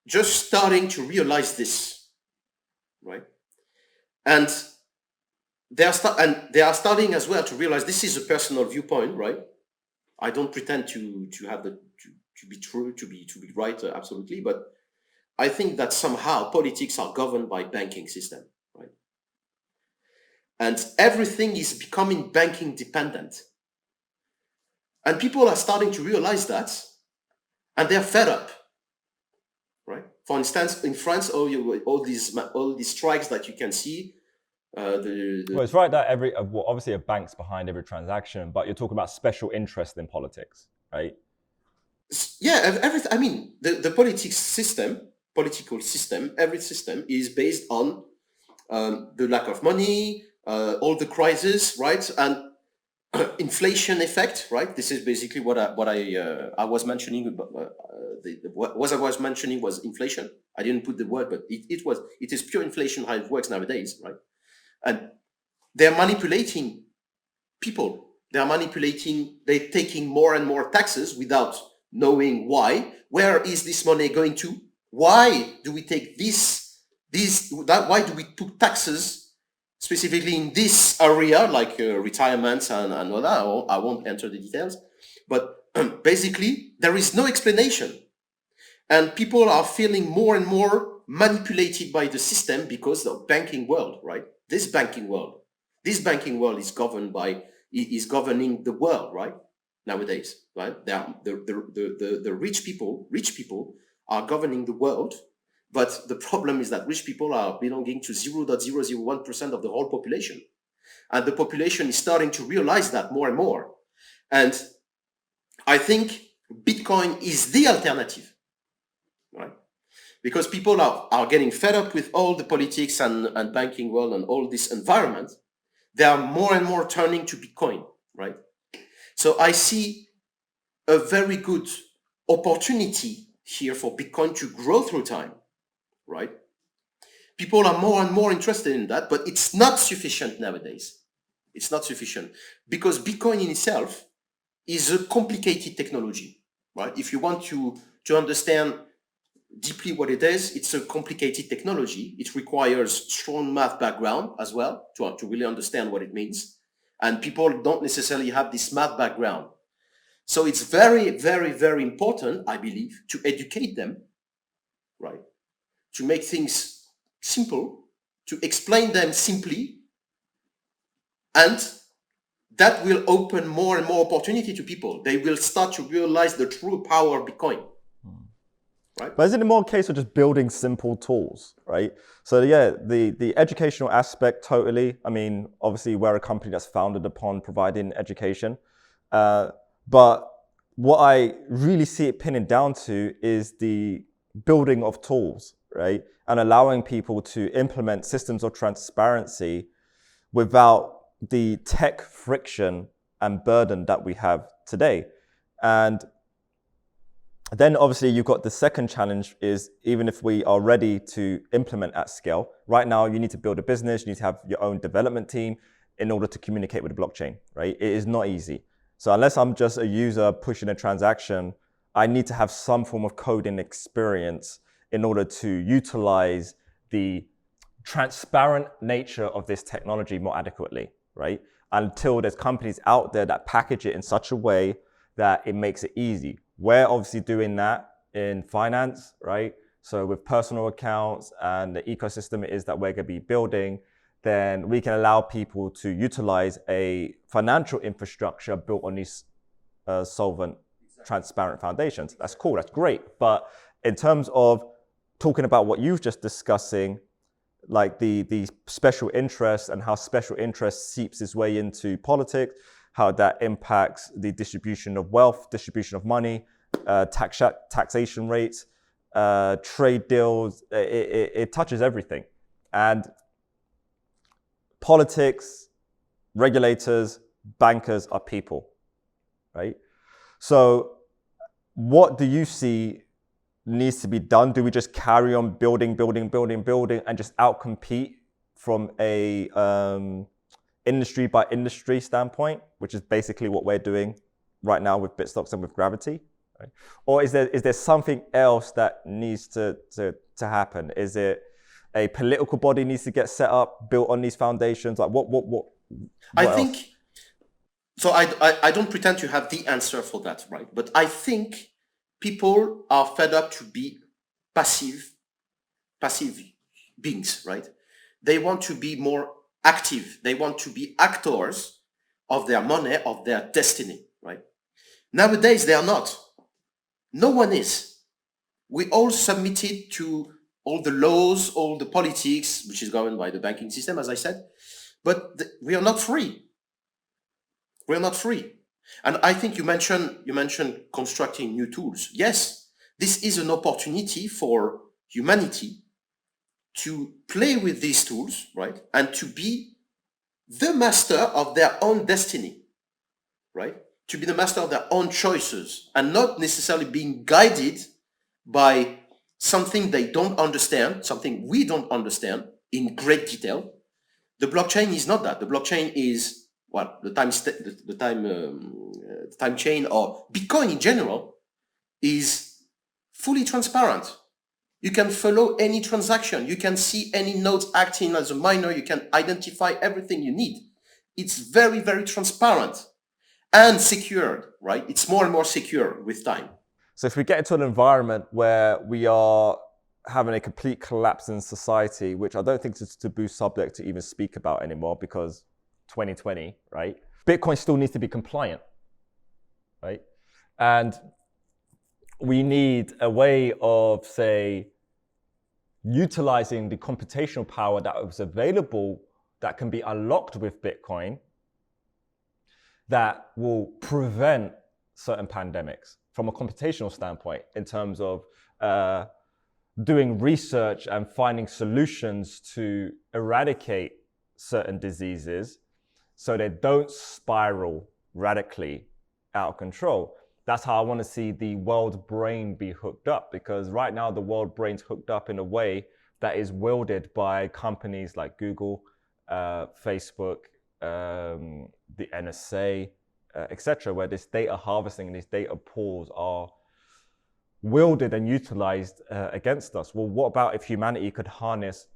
just starting to realize this, right? And they are starting as well to realize this is a personal viewpoint, right? I don't pretend to have to be true, to be right, absolutely, but I think that somehow politics are governed by banking system, right? And everything is becoming banking dependent. And people are starting to realize that, and they're fed up, right? For instance, in France, all these strikes that you can see. Well, it's right that obviously a bank's behind every transaction, but you're talking about special interest in politics, right? Yeah, everything. I mean, the political system, every system is based on the lack of money, all the crises, right, and inflation effect, right? This is basically what I was mentioning. What I was mentioning was inflation. I didn't put the word, but it is pure inflation how it works nowadays, right? And they're manipulating people. They're taking more and more taxes without knowing why. Where is this money going to? Why do we take why do we put taxes specifically in this area, like retirements and all that? I won't enter the details, but basically there is no explanation. And people are feeling more and more manipulated by the system because of banking world, right? This banking world is governing the world, right? Nowadays, right? The rich people are governing the world, but the problem is that rich people are belonging to 0.001% of the whole population. And the population is starting to realize that more and more. And I think Bitcoin is the alternative, right? Because people are getting fed up with all the politics and banking world and all this environment. They are more and more turning to Bitcoin, right? So I see a very good opportunity here for Bitcoin to grow through time, right? People are more and more interested in that, but it's not sufficient nowadays. It's not sufficient because Bitcoin in itself is a complicated technology, right? If you want to understand deeply what it is, it's a complicated technology. It requires strong math background as well to really understand what it means. And people don't necessarily have this math background. So it's very, very, very important, I believe, to educate them, right? To make things simple, to explain them simply, and that will open more and more opportunity to people. They will start to realize the true power of Bitcoin. Right. But isn't it more a case of just building simple tools, right? So yeah, the educational aspect, totally. I mean, obviously we're a company that's founded upon providing education. But what I really see it pinning down to is the building of tools, right? And allowing people to implement systems of transparency without the tech friction and burden that we have today. And then obviously you've got the second challenge is even if we are ready to implement at scale, right now you need to build a business, you need to have your own development team in order to communicate with the blockchain, right? It is not easy. So unless I'm just a user pushing a transaction, I need to have some form of coding experience in order to utilize the transparent nature of this technology more adequately, right? Until there's companies out there that package it in such a way that it makes it easy. We're obviously doing that in finance, right? So with personal accounts and the ecosystem it is that we're going to be building, then we can allow people to utilize a financial infrastructure built on these solvent, transparent foundations. That's cool, that's great. But in terms of talking about what you've just discussing, like the special interest and how special interest seeps its way into politics, how that impacts the distribution of wealth, distribution of money, taxation rates, trade deals, it touches everything. And politics, regulators, bankers are people, right? So what do you see needs to be done? Do we just carry on building and just outcompete from a industry by industry standpoint, which is basically what we're doing right now with Bitstocks and with Gravity, right? Or is there something else that needs to happen? Is it a political body needs to get set up, built on these foundations? Like what I else? think so. I don't pretend to have the answer for that, right? But I think people are fed up to be passive beings, right? They want to be more active. They want to be actors of their money, of their destiny, right? Nowadays, they are not. No one is. we all submitted to all the laws, all the politics, which is governed by the banking system, as I said, but we are not free. We are not free. And I think you mentioned constructing new tools. Yes, this is an opportunity for humanity to play with these tools, right? And to be the master of their own destiny, right? To be the master of their own choices and not necessarily being guided by something they don't understand, something we don't understand in great detail. The blockchain is not that. The blockchain is the time chain, or Bitcoin in general, is fully transparent. You can follow any transaction. You can see any nodes acting as a miner. You can identify everything you need. It's very, very transparent and secured, right? It's more and more secure with time. So if we get into an environment where we are having a complete collapse in society, which I don't think is a taboo subject to even speak about anymore because 2020, right? Bitcoin still needs to be compliant, right? And we need a way of, say, utilizing the computational power that was available that can be unlocked with Bitcoin that will prevent certain pandemics from a computational standpoint in terms of doing research and finding solutions to eradicate certain diseases so they don't spiral radically out of control. That's how I want to see the world brain be hooked up, because right now the world brain's hooked up in a way that is wielded by companies like Google, Facebook, the NSA, etc., where this data harvesting and these data pools are wielded and utilized against us. Well, what about if humanity could harness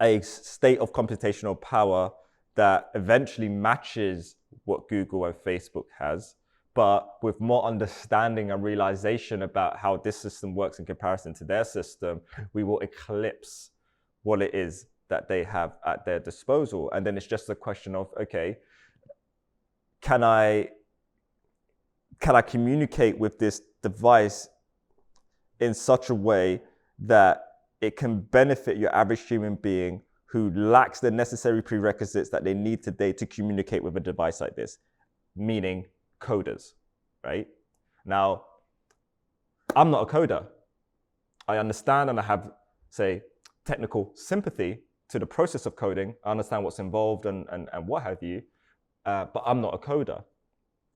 a state of computational power that eventually matches what Google and Facebook has, but with more understanding and realization about how this system works in comparison to their system, we will eclipse what it is that they have at their disposal. And then it's just a question of, okay, can I communicate with this device in such a way that it can benefit your average human being who lacks the necessary prerequisites that they need today to communicate with a device like this, meaning coders, right? Now, I'm not a coder. I understand and I have, say, technical sympathy to the process of coding. I understand what's involved and what have you, but I'm not a coder,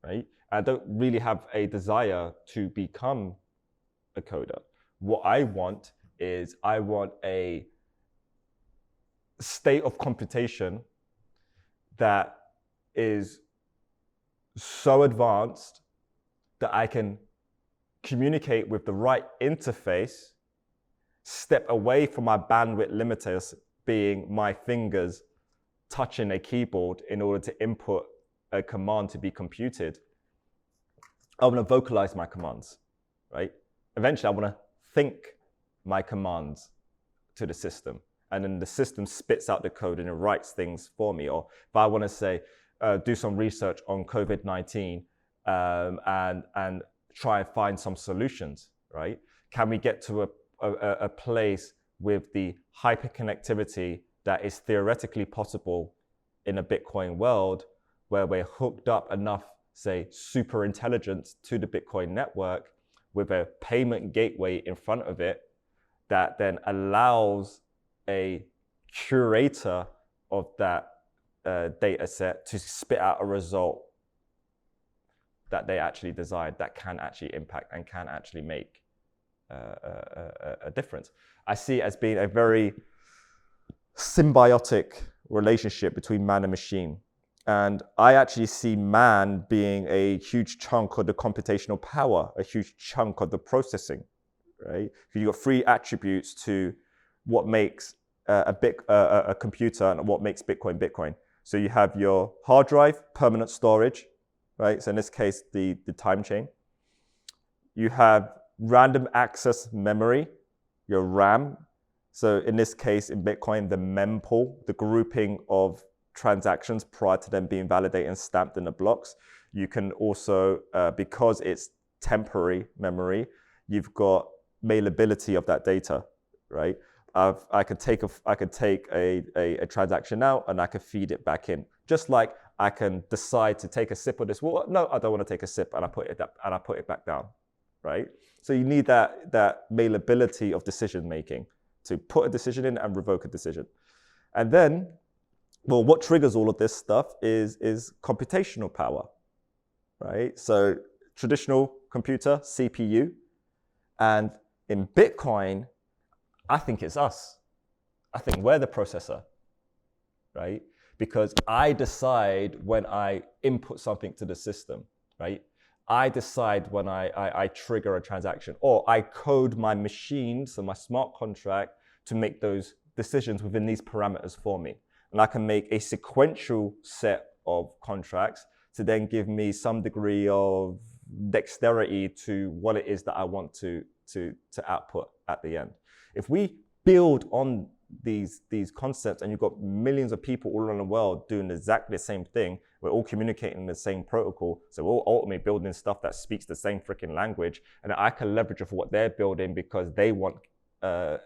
right? I don't really have a desire to become a coder. What I want is I want a state of computation that is so advanced that I can communicate with the right interface, step away from my bandwidth limiters being my fingers touching a keyboard in order to input a command to be computed. I want to vocalize my commands, right? Eventually, I want to think my commands to the system, and then the system spits out the code and it writes things for me. Or if I want to say, do some research on COVID-19 and try and find some solutions, right? Can we get to a place with the hyperconnectivity that is theoretically possible in a Bitcoin world where we're hooked up enough, say, super intelligence to the Bitcoin network with a payment gateway in front of it that then allows a curator of that data set to spit out a result that they actually desired, that can actually impact and can actually make a difference. I see it as being a very symbiotic relationship between man and machine. And I actually see man being a huge chunk of the computational power, a huge chunk of the processing, right? You've got three attributes to what makes a computer and what makes Bitcoin Bitcoin. So you have your hard drive, permanent storage, right? So in this case, the time chain. You have random access memory, your RAM. So in this case, in Bitcoin, the mempool, the grouping of transactions prior to them being validated and stamped in the blocks. You can also, because it's temporary memory, you've got malleability of that data, right? I could take a transaction out and I could feed it back in. Just like I can decide to take a sip of this water. No, I don't want to take a sip, and I put it back down, right? So you need that malleability of decision making to put a decision in and revoke a decision. And then, well, what triggers all of this stuff is computational power, right? So traditional computer, CPU, and in Bitcoin, I think it's us. I think we're the processor, right? Because I decide when I input something to the system, right? I decide when I trigger a transaction, or I code my machine, so my smart contract, to make those decisions within these parameters for me. And I can make a sequential set of contracts to then give me some degree of dexterity to what it is that I want to output at the end. If we build on these concepts and you've got millions of people all around the world doing exactly the same thing, we're all communicating the same protocol, so we're all ultimately building stuff that speaks the same freaking language, and I can leverage off what they're building because they want to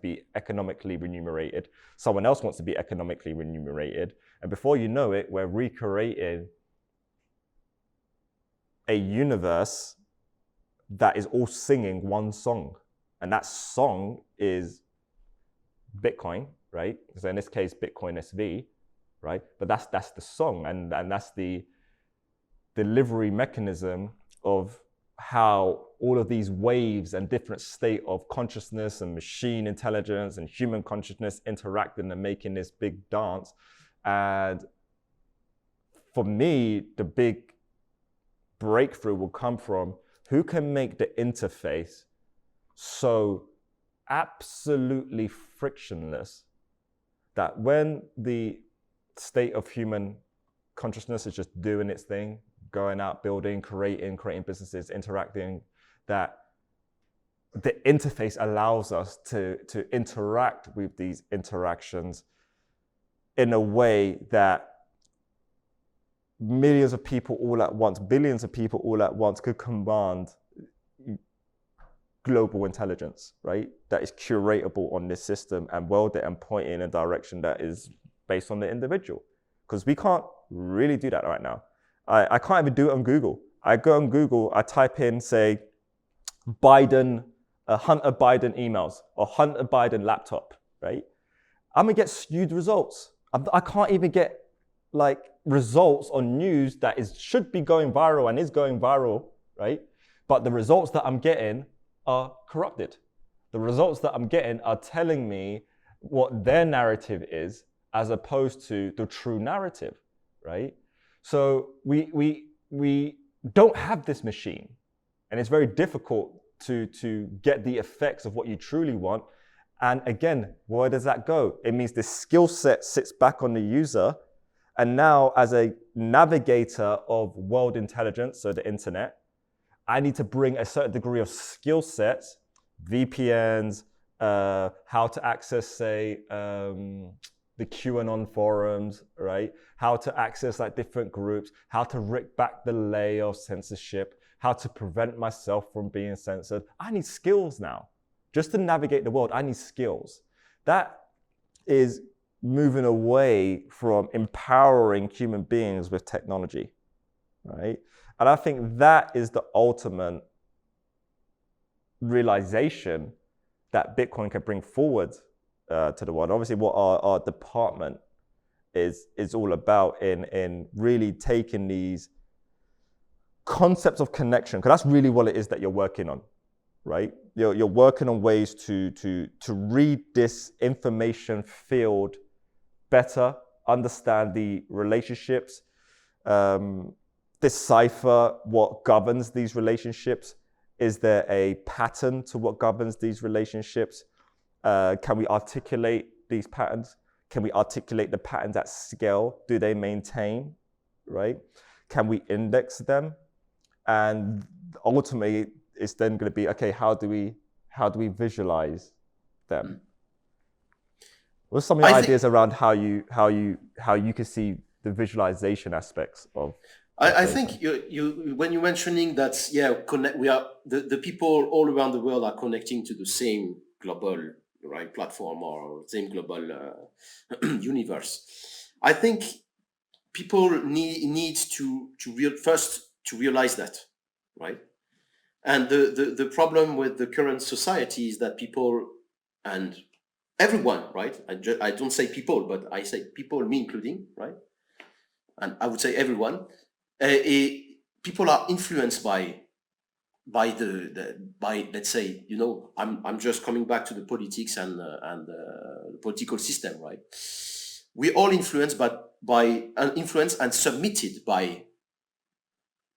be economically remunerated. Someone else wants to be economically remunerated, and before you know it, we're recreating a universe that is all singing one song, and that song is Bitcoin, right? So in this case, Bitcoin SV, right? But that's the song, and that's the delivery mechanism of how all of these waves and different state of consciousness and machine intelligence and human consciousness interacting and making this big dance. And for me, the big breakthrough will come from who can make the interface so absolutely frictionless that when the state of human consciousness is just doing its thing, going out, building, creating businesses, interacting, that the interface allows us to interact with these interactions in a way that millions of people all at once, billions of people all at once could command global intelligence, right? That is curatable on this system and weld it and point in a direction that is based on the individual. Because we can't really do that right now. I can't even do it on Google. I go on Google, I type in, say, Hunter Biden emails or Hunter Biden laptop, right? I'm gonna get skewed results. I can't even get like results on news that should be going viral and is going viral, right? But the results that I'm getting are corrupted. The results that I'm getting are telling me what their narrative is as opposed to the true narrative, right? So we don't have this machine, and it's very difficult to get the effects of what you truly want. And again, where does that go? It means the skill set sits back on the user, and now as a navigator of world intelligence, so the internet, I need to bring a certain degree of skill sets, VPNs, how to access, say, the QAnon forums, right? How to access like different groups, how to rip back the layer of censorship, how to prevent myself from being censored. I need skills now. Just to navigate the world, I need skills. That is moving away from empowering human beings with technology, right? And I think that is the ultimate realization that Bitcoin can bring forward to the world. Obviously, what our department is all about in really taking these concepts of connection, because that's really what it is that you're working on, right? You're working on ways to read this information field better, understand the relationships, decipher what governs these relationships. Is there a pattern to what governs these relationships? Can we articulate these patterns? Can we articulate the patterns at scale? Do they maintain, right? Can we index them? And ultimately, it's then going to be, okay, how do we visualize them? What are some of the ideas around how you can see the visualization aspects of? I think you when you're mentioning that, we are the people all around the world are connecting to the same global, right, platform or same global universe. I think people need to first to realize that, right? And the problem with the current society is that people and everyone, right? I don't say people, but I say people, me including, right? And I would say everyone. People are influenced by let's say, I'm just coming back to the politics and the political system, right? We're all influenced influenced and submitted by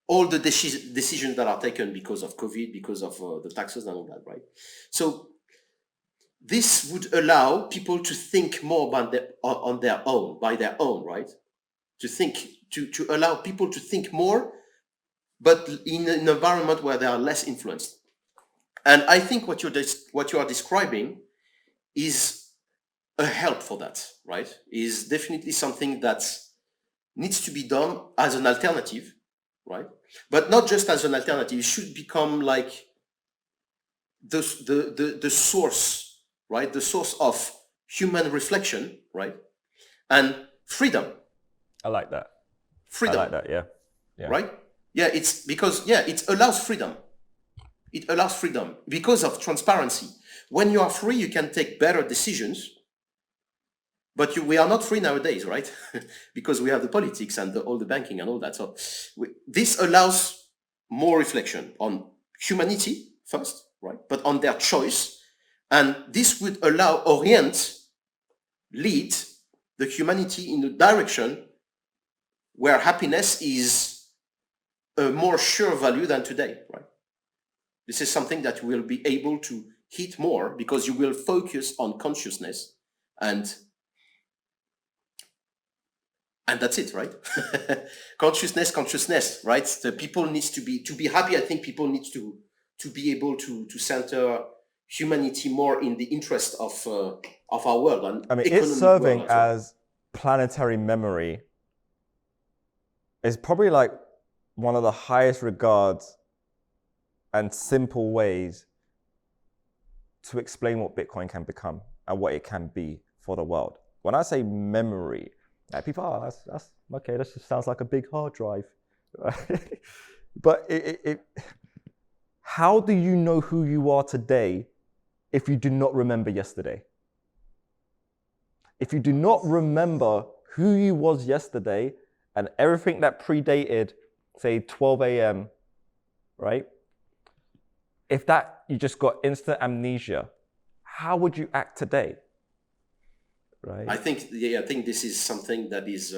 all the decisions that are taken because of COVID, because of the taxes and all that, right? So this would allow people to think more on their own, by their own, right? To allow people to think more, but in an environment where they are less influenced. And I think what you are describing is a help for that, right? Is definitely something that needs to be done as an alternative, right? But not just as an alternative. It should become like the source, right? The source of human reflection, right? And freedom. I like that. Freedom. I like that, yeah. Right? Yeah, it's because, it allows freedom. It allows freedom because of transparency. When you are free, you can take better decisions. But we are not free nowadays, right? Because we have the politics and all the banking and all that. So this allows more reflection on humanity first, right? But on their choice. And this would lead the humanity in a direction where happiness is a more sure value than today, right? This is something that you will be able to hit more because you will focus on consciousness and that's it, right? consciousness, right? The people needs to be happy. I think people need to be able to center humanity more in the interest of our world. And I mean, it's serving as planetary memory is probably like one of the highest regards and simple ways to explain what Bitcoin can become and what it can be for the world. When I say memory, people, that's okay, that just sounds like a big hard drive. But how do you know who you are today if you do not remember yesterday? If you do not remember who you was yesterday and everything that predated, say, 12 a.m., right? If that, you just got instant amnesia, how would you act today? Right. I think this is something that is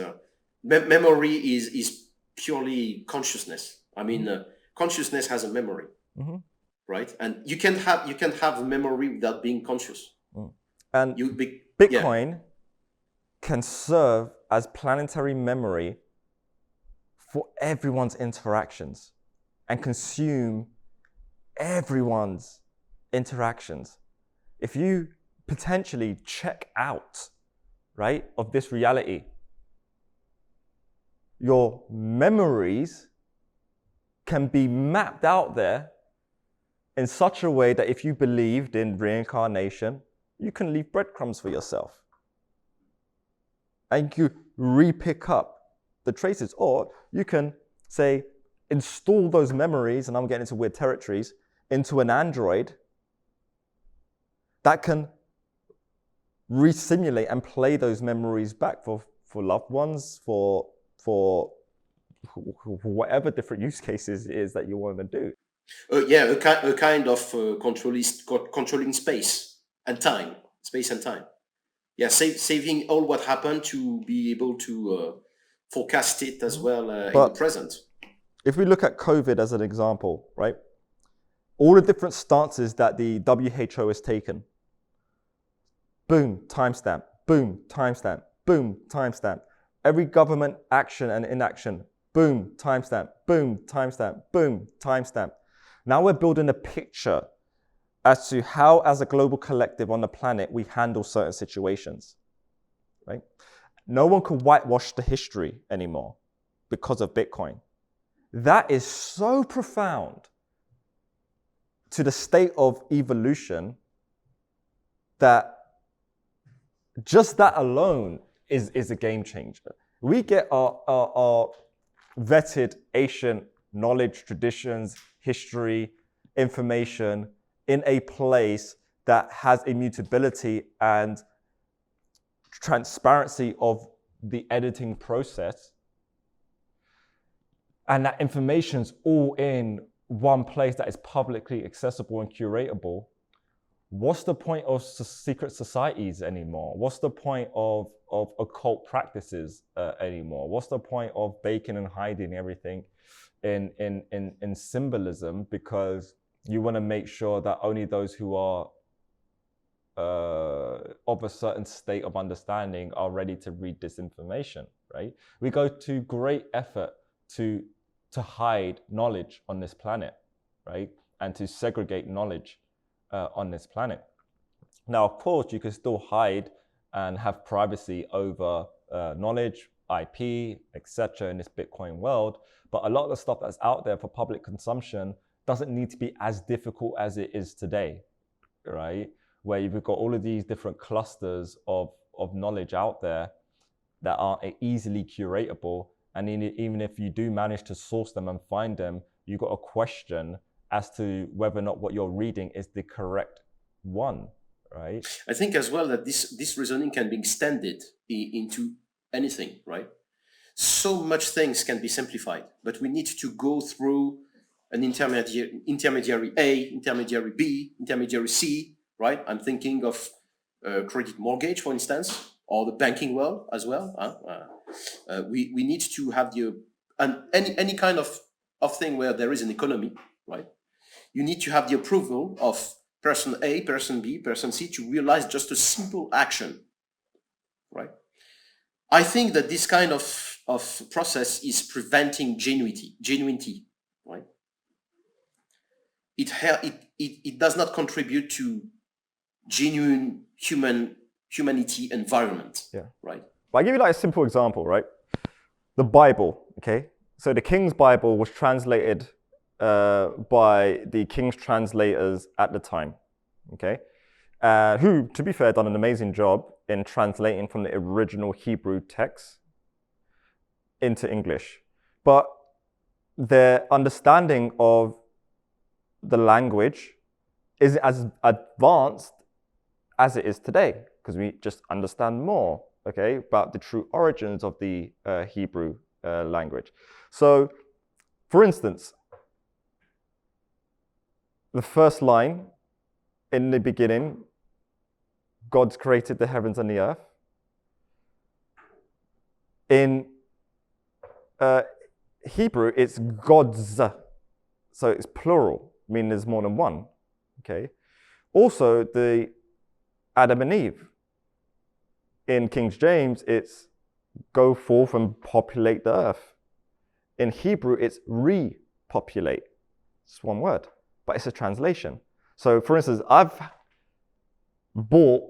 memory is purely consciousness. I mean, consciousness has a memory, right? And you can have a memory without being conscious. And Bitcoin can serve as planetary memory for everyone's interactions and consume everyone's interactions. If you potentially check out, right, of this reality, your memories can be mapped out there in such a way that if you believed in reincarnation, you can leave breadcrumbs for yourself. And you re-pick up the traces, or you can say, install those memories, and I'm getting into weird territories, into an Android that can re-simulate and play those memories back for loved ones, for whatever different use cases it is that you want to do. A kind of controlling space and time. Yeah, saving all what happened to be able to forecast it as well in the present. If we look at COVID as an example, right? All the different stances that the WHO has taken. Boom, timestamp, boom, timestamp, boom, timestamp. Every government action and inaction, boom, timestamp, boom, timestamp, boom, timestamp. Now we're building a picture as to how, as a global collective on the planet, we handle certain situations, right? No one can whitewash the history anymore because of Bitcoin. that is so profound to the state of evolution that just that alone is a game changer. We get our vetted ancient knowledge, traditions, history, information in a place that has immutability and transparency of the editing process. And that information's all in one place that is publicly accessible and curatable. What's the point of secret societies anymore? What's the point of occult practices anymore? What's the point of baking and hiding everything in symbolism, because you want to make sure that only those who are of a certain state of understanding are ready to read this information, right? We go to great effort to hide knowledge on this planet, right? And to segregate knowledge on this planet. Now, of course, you can still hide and have privacy over knowledge, IP, etc. in this Bitcoin world, but a lot of the stuff that's out there for public consumption doesn't need to be as difficult as it is today, right? Where you've got all of these different clusters of knowledge out there that aren't easily curatable. And even if you do manage to source them and find them, you've got a question as to whether or not what you're reading is the correct one, right? I think as well that this reasoning can be extended into anything, right? So much things can be simplified, but we need to go through an intermediary A, intermediary B, intermediary C, right? I'm thinking of credit mortgage, for instance, or the banking world as well. We need to have any kind of thing where there is an economy, right? You need to have the approval of person A, person B, person C to realize just a simple action, right? I think that this kind of process is preventing genuinity, right? It does not contribute to genuine humanity environment, right? But I'll give you like a simple example, right? The Bible, okay? So the King's Bible was translated by the King's translators at the time, okay? Who, to be fair, done an amazing job in translating from the original Hebrew text into English. But their understanding of the language isn't as advanced as it is today, because we just understand more, okay, about the true origins of the Hebrew language. So, for instance, the first line, in the beginning, God's created the heavens and the earth. In Hebrew, it's gods, so it's plural, meaning there's more than one, okay? Also, the Adam and Eve. In King James, it's go forth and populate the earth. In Hebrew, it's repopulate. It's one word, but it's a translation. So, for instance, I've bought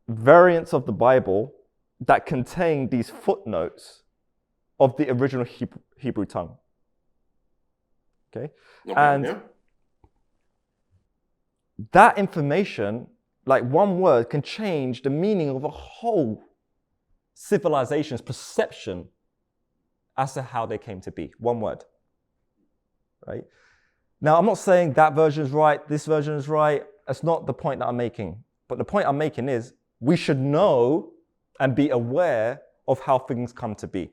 variants of the Bible that contain these footnotes of the original Hebrew tongue. Okay? And that information, like one word, can change the meaning of a whole civilization's perception as to how they came to be. One word, right? Now, I'm not saying that version is right, this version is right. That's not the point that I'm making. But the point I'm making is we should know and be aware of how things come to be,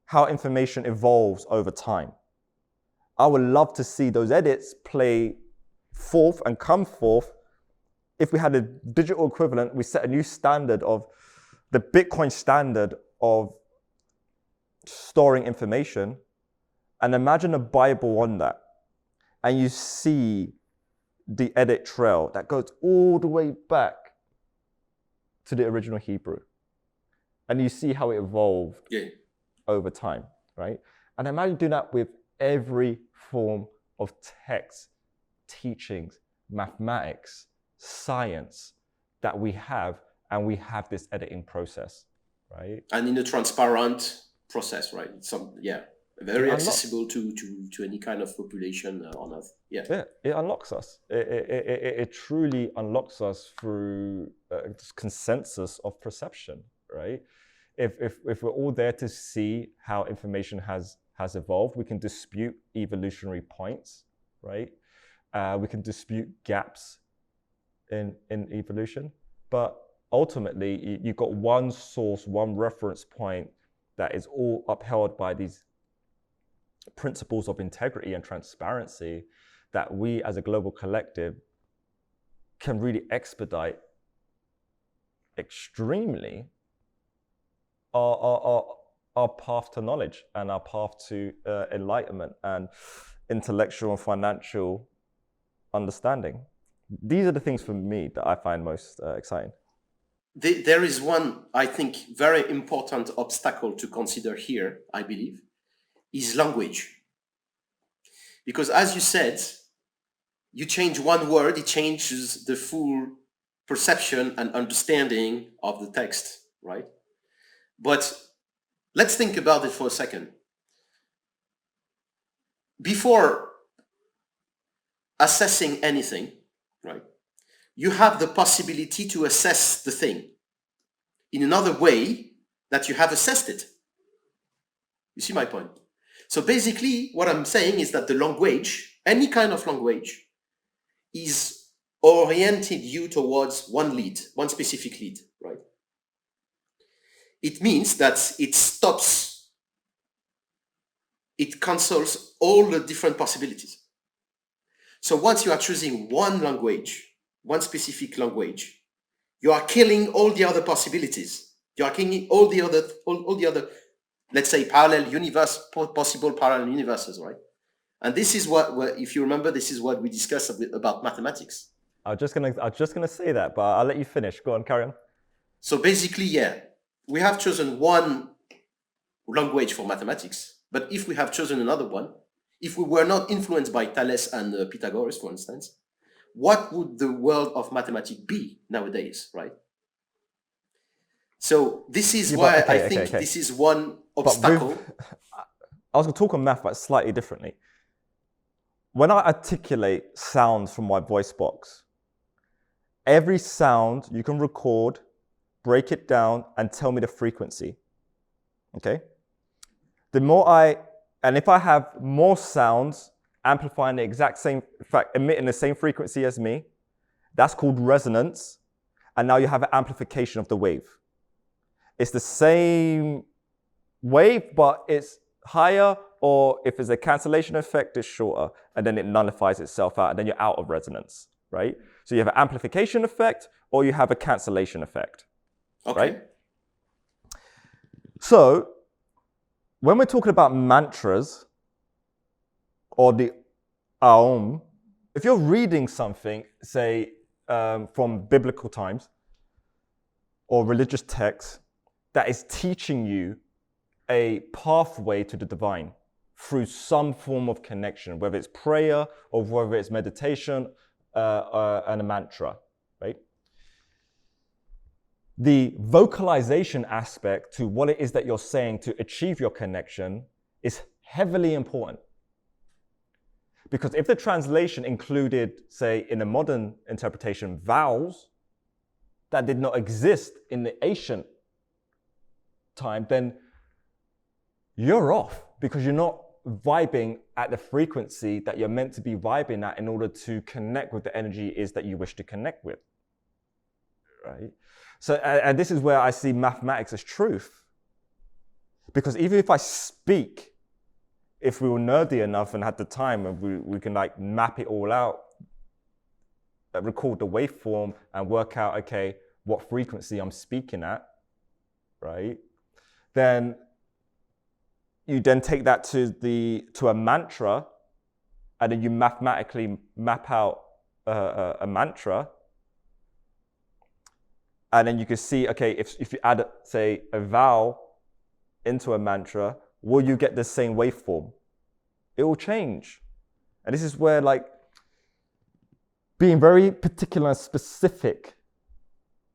how information evolves over time. I would love to see those edits play forth and come forth. If we had a digital equivalent, we set a new standard of the Bitcoin standard of storing information, and imagine a Bible on that. And you see the edit trail that goes all the way back to the original Hebrew. And you see how it evolved over time, right? And imagine doing that with every form of text, teachings, mathematics, science that we have, and we have this editing process, right? And in a transparent process, right? Very accessible to any kind of population on Earth. Yeah, it unlocks us. It truly unlocks us through this consensus of perception, right? If we're all there to see how information has evolved, we can dispute evolutionary points, right? We can dispute gaps in evolution, but ultimately you've got one source, one reference point that is all upheld by these principles of integrity and transparency that we as a global collective can really expedite extremely our path to knowledge and our path to enlightenment and intellectual and financial understanding. These are the things for me that I find most exciting. There is one, I think, very important obstacle to consider here, I believe, is language. Because as you said, you change one word, it changes the full perception and understanding of the text, right? But let's think about it for a second. Before assessing anything, right, you have the possibility to assess the thing in another way that you have assessed it. You see my point? So basically, what I'm saying is that the language, any kind of language, is oriented you towards one lead, one specific lead, right? It means that it stops, it cancels all the different possibilities. So once you are choosing one language, one specific language, you are killing all the other possibilities. You are killing all the other, let's say, possible parallel universes, right? And this is what, if you remember, this is what we discussed about mathematics. I was just gonna say that, but I'll let you finish. Go on, carry on. So basically, yeah, we have chosen one language for mathematics, but if we have chosen another one, if we were not influenced by Thales and Pythagoras, for instance, what would the world of mathematics be nowadays, right? So this is why I think this is one obstacle. I was going to talk on math, but slightly differently. When I articulate sounds from my voice box, every sound you can record, break it down, and tell me the frequency. Okay? And if I have more sounds amplifying the exact same, in fact, emitting the same frequency as me, that's called resonance. And now you have an amplification of the wave. It's the same wave, but it's higher, or if there's a cancellation effect, it's shorter, and then it nullifies itself out, and then you're out of resonance, right? So you have an amplification effect, or you have a cancellation effect, right? So when we're talking about mantras, or the Aum, if you're reading something, say, from biblical times, or religious texts, that is teaching you a pathway to the divine through some form of connection, whether it's prayer or whether it's meditation and a mantra, right? The vocalization aspect to what it is that you're saying to achieve your connection is heavily important. Because if the translation included, say, in a modern interpretation, vowels that did not exist in the ancient time, then you're off because you're not vibing at the frequency that you're meant to be vibing at in order to connect with the energy is that you wish to connect with, right? So, and this is where I see mathematics as truth. Because even if I speak, if we were nerdy enough and had the time and we can like map it all out, record the waveform and work out, okay, what frequency I'm speaking at, right? Then you then take that to a mantra, and then you mathematically map out a mantra, and then you can see, okay, if you add, say, a vowel into a mantra, will you get the same waveform? It will change. And this is where, like, being very particular and specific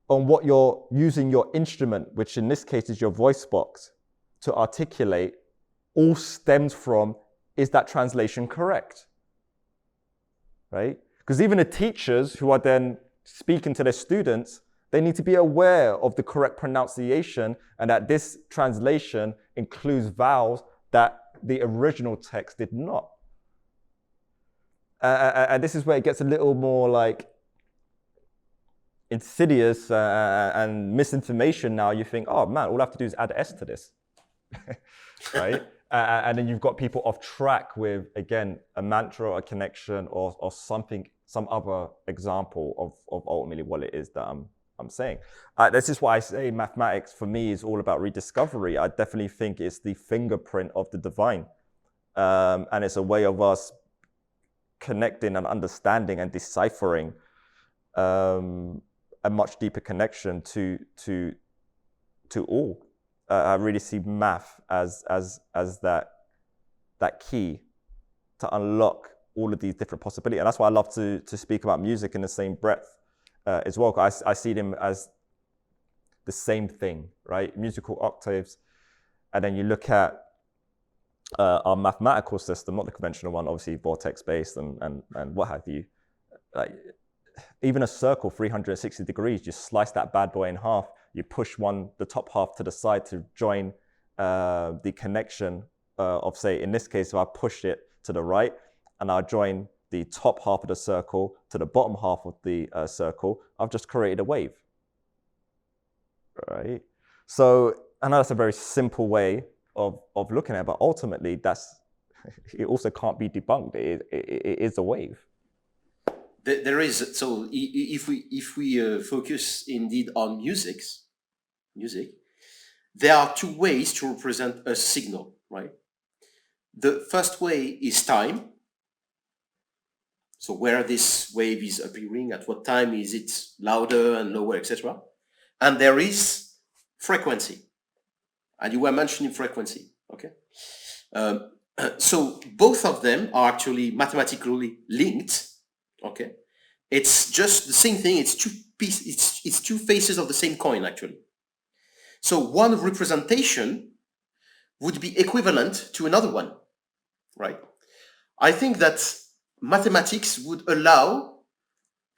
on what you're using your instrument, which in this case is your voice box, to articulate all stems from, is that translation correct? Right? Because even the teachers who are then speaking to their students, they need to be aware of the correct pronunciation and that this translation includes vowels that the original text did not. And this is where it gets a little more like insidious and misinformation. Now you think, oh man, all I have to do is add S to this, right? And then you've got people off track with, again, a mantra or a connection or something, some other example of ultimately what it is that I'm saying. This is why I say mathematics for me is all about rediscovery. I definitely think it's the fingerprint of the divine. And it's a way of us connecting and understanding and deciphering a much deeper connection to all. I really see math as that key to unlock all of these different possibilities. And that's why I love to speak about music in the same breath as well. I see them as the same thing, right? Musical octaves. And then you look at our mathematical system, not the conventional one, obviously vortex-based and what have you. Like, even a circle, 360 degrees, you slice that bad boy in half, you push the top half to the side to join the connection of, say, in this case, if I push it to the right and I join the top half of the circle to the bottom half of the circle, I've just created a wave, right? So I know that's a very simple way of looking at it, but ultimately it also can't be debunked. It is a wave. There is, so if we focus indeed on music, there are two ways to represent a signal, right? The first way is time. So where this wave is appearing, at what time is it louder and lower, etc. And there is frequency. And you were mentioning frequency, okay? So both of them are actually mathematically linked. Okay, it's just the same thing. It's two faces of the same coin, actually. So one representation would be equivalent to another one, right? I think that mathematics would allow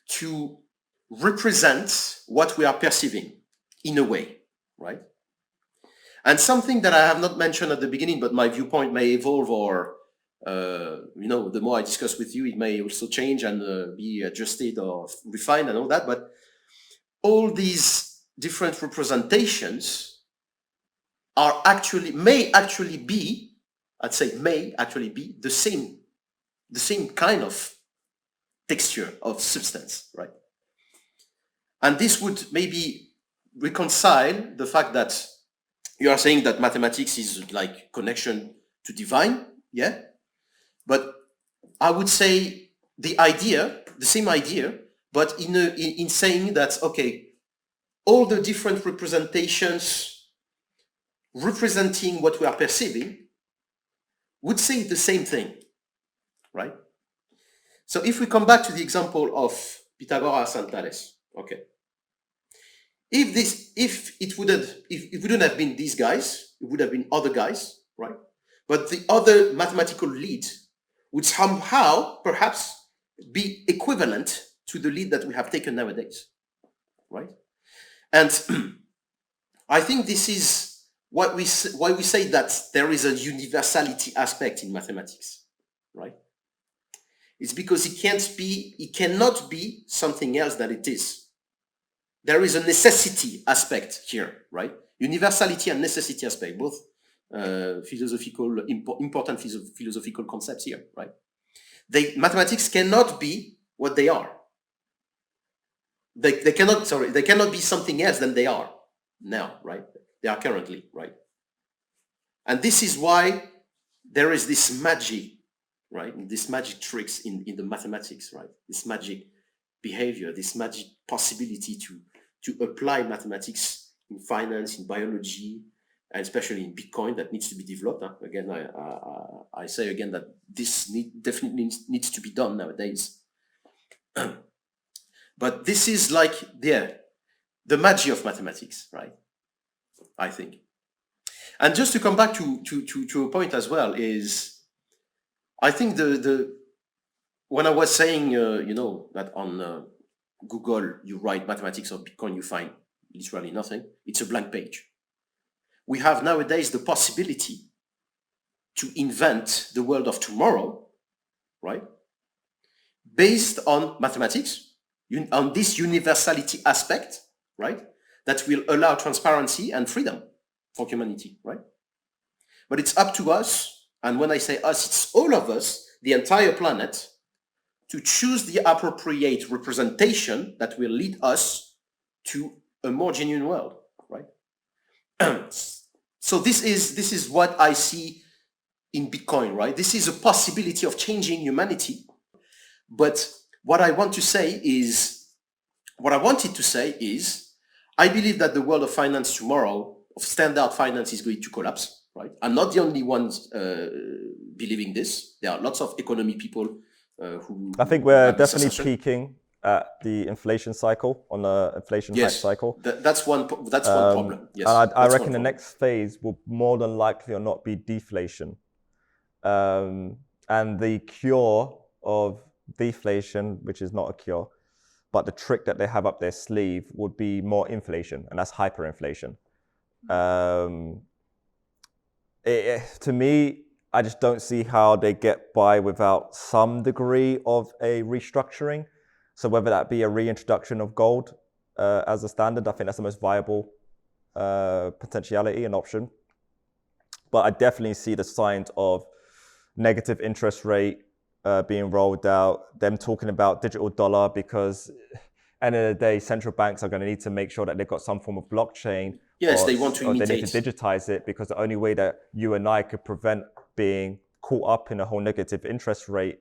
to represent what we are perceiving in a way, right? And something that I have not mentioned at the beginning, but my viewpoint may evolve or the more I discuss with you, it may also change and be adjusted or refined and all that. But all these different representations may actually be the same kind of texture of substance, right? And this would maybe reconcile the fact that you are saying that mathematics is like connection to divine, yeah? But I would say the same idea, but in saying that, okay, all the different representations representing what we are perceiving would say the same thing, right? So if we come back to the example of Pythagoras and Thales, okay, if it wouldn't have been these guys, it would have been other guys, right? But the other mathematical lead would somehow perhaps be equivalent to the lead that we have taken nowadays, right? And I think this is why we say that there is a universality aspect in mathematics, right? It's because it cannot be something else than it is. There is a necessity aspect here, right? Universality and necessity aspect, both important philosophical concepts here, right? Mathematics cannot be what they are. They cannot be something else than they are now, right? They are currently, right? And this is why there is this magic, right? This magic tricks in the mathematics, right? This magic behavior, this magic possibility to apply mathematics in finance, in biology, and especially in Bitcoin that needs to be developed. Again, I say again that this definitely needs to be done nowadays. But this is like the magic of mathematics, right? I think. And just to come back to a point as well is, I think when I was saying, that on Google, you write mathematics of Bitcoin, you find literally nothing. It's a blank page. We have nowadays the possibility to invent the world of tomorrow, right? Based on mathematics, on this universality aspect, right? That will allow transparency and freedom for humanity, right? But it's up to us, and when I say us, it's all of us, the entire planet, to choose the appropriate representation that will lead us to a more genuine world, right? So this is what I see in Bitcoin, right? This is a possibility of changing humanity. But what I wanted to say is, I believe that the world of finance tomorrow, of standard finance, is going to collapse, right? I'm not the only ones believing this. There are lots of economy people who... I think we're definitely peaking at the inflation cycle, on the inflation hype cycle. That's one problem. Yes, and I reckon the next phase will more than likely or not be deflation. And the cure of deflation, which is not a cure, but the trick that they have up their sleeve would be more inflation, and that's hyperinflation. To me, I just don't see how they get by without some degree of a restructuring. So whether that be a reintroduction of gold as a standard, I think that's the most viable potentiality and option. But I definitely see the signs of negative interest rate being rolled out, them talking about digital dollar, because end of the day, central banks are going to need to make sure that they've got some form of blockchain. Yes, they want to imitate. They need to digitize it, because the only way that you and I could prevent being caught up in a whole negative interest rate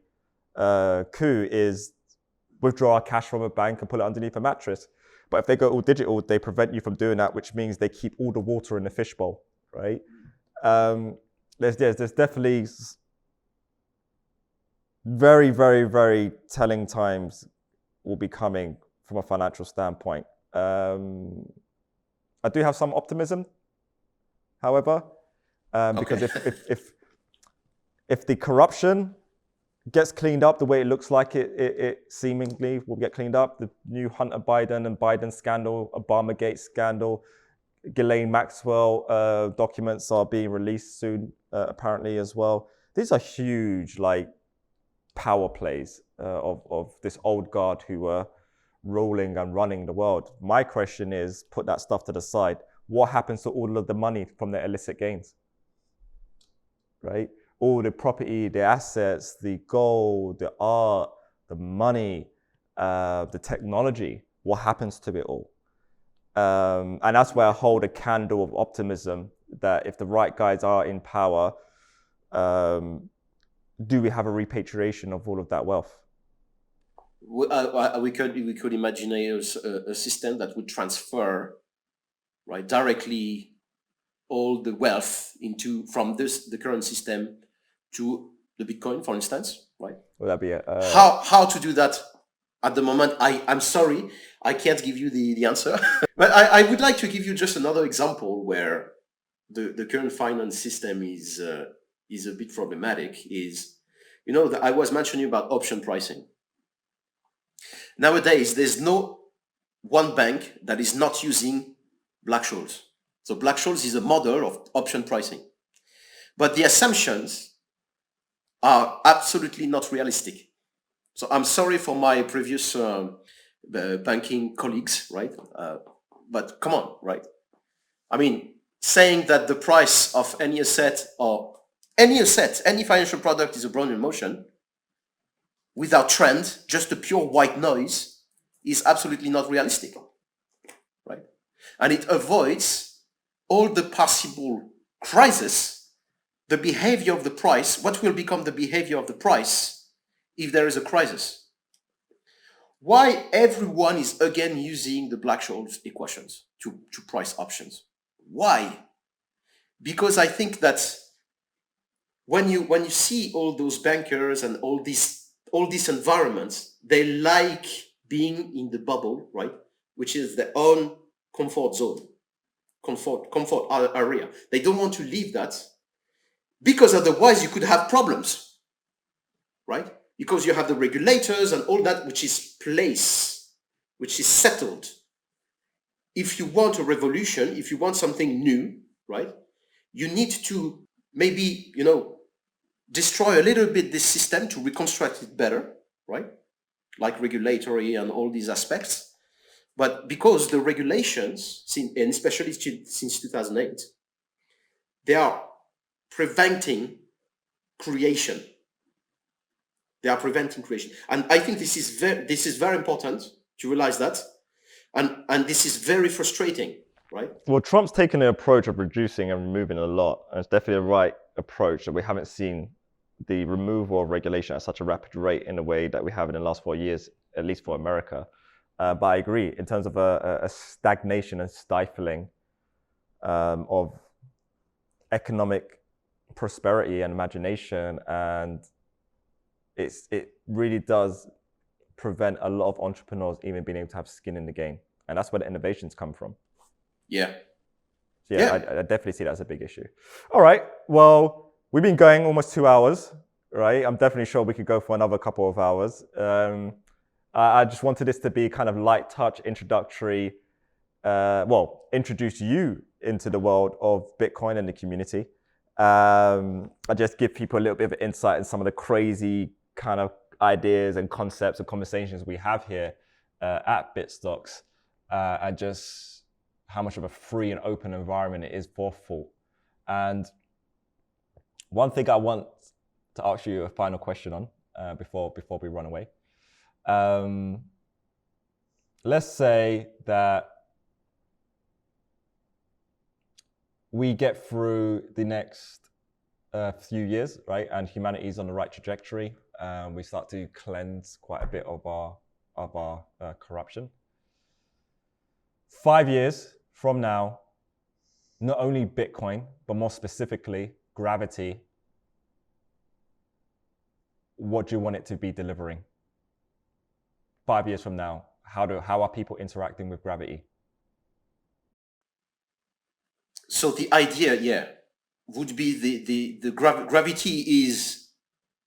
coup is withdraw our cash from a bank and put it underneath a mattress. But if they go all digital, they prevent you from doing that, which means they keep all the water in the fishbowl, right? There's definitely very, very, very telling times will be coming from a financial standpoint. I do have some optimism, however, because if the corruption gets cleaned up the way it looks like it seemingly will get cleaned up, the new Hunter Biden and Biden scandal, Obamagate scandal, Ghislaine Maxwell documents are being released soon, apparently as well. These are huge, power plays of this old guard who were ruling and running the world. My question is, put that stuff to the side. What happens to all of the money from their illicit gains? Right? All the property, the assets, the gold, the art, the money, the technology. What happens to it all? And that's where I hold a candle of optimism that if the right guys are in power, do we have a repatriation of all of that wealth? We could imagine a system that would transfer, right, directly all the wealth from the current system to the Bitcoin, for instance, right? Would that be how to do that? At the moment, I'm sorry, I can't give you the answer. But I would like to give you just another example where the current finance system is a bit problematic. I was mentioning about option pricing. Nowadays, there's no one bank that is not using Black-Scholes. So Black-Scholes is a model of option pricing. But the assumptions are absolutely not realistic. So I'm sorry for my previous banking colleagues, right? But come on, right? I mean, saying that the price of any asset, any financial product is a brown in motion, without trend, just a pure white noise, is absolutely not realistic, right? And it avoids all the possible crises, the behavior of the price, what will become the behavior of the price if there is a crisis. Why everyone is again using the Black-Scholes equations to price options? Why? Because I think that when you see all those bankers and all these environments, they like being in the bubble, right? Which is their own comfort zone. comfort area. They don't want to leave that because otherwise you could have problems, right? Because you have the regulators and all that, which is settled. If you want a revolution, if you want something new, right, you need to maybe, destroy a little bit this system to reconstruct it better, right? Like regulatory and all these aspects. But because the regulations, and especially since 2008, they are preventing creation. They are preventing creation. And I think this is very important to realize that. And this is very frustrating, right? Well, Trump's taken the approach of reducing and removing a lot. And it's definitely the right approach that we haven't seen the removal of regulation at such a rapid rate in the way that we have in the last 4 years, at least for America. But I agree, in terms of a stagnation and stifling of economic prosperity and imagination, and it really does prevent a lot of entrepreneurs even being able to have skin in the game. And that's where the innovations come from. Yeah. So yeah. I definitely see that as a big issue. All right, well, we've been going almost 2 hours, right? I'm definitely sure we could go for another couple of hours. I just wanted this to be kind of light touch, introductory, introduce you into the world of Bitcoin and the community. I just give people a little bit of insight in some of the crazy kind of ideas and concepts and conversations we have here at Bitstocks, and just how much of a free and open environment it is for thought. And one thing I want to ask you a final question on before we run away. Let's say that we get through the next few years, right? And humanity is on the right trajectory. We start to cleanse quite a bit of our corruption. 5 years from now, not only Bitcoin, but more specifically Gravity, what do you want it to be delivering? 5 years from now, how are people interacting with Gravity? So the idea, would be the Gravity is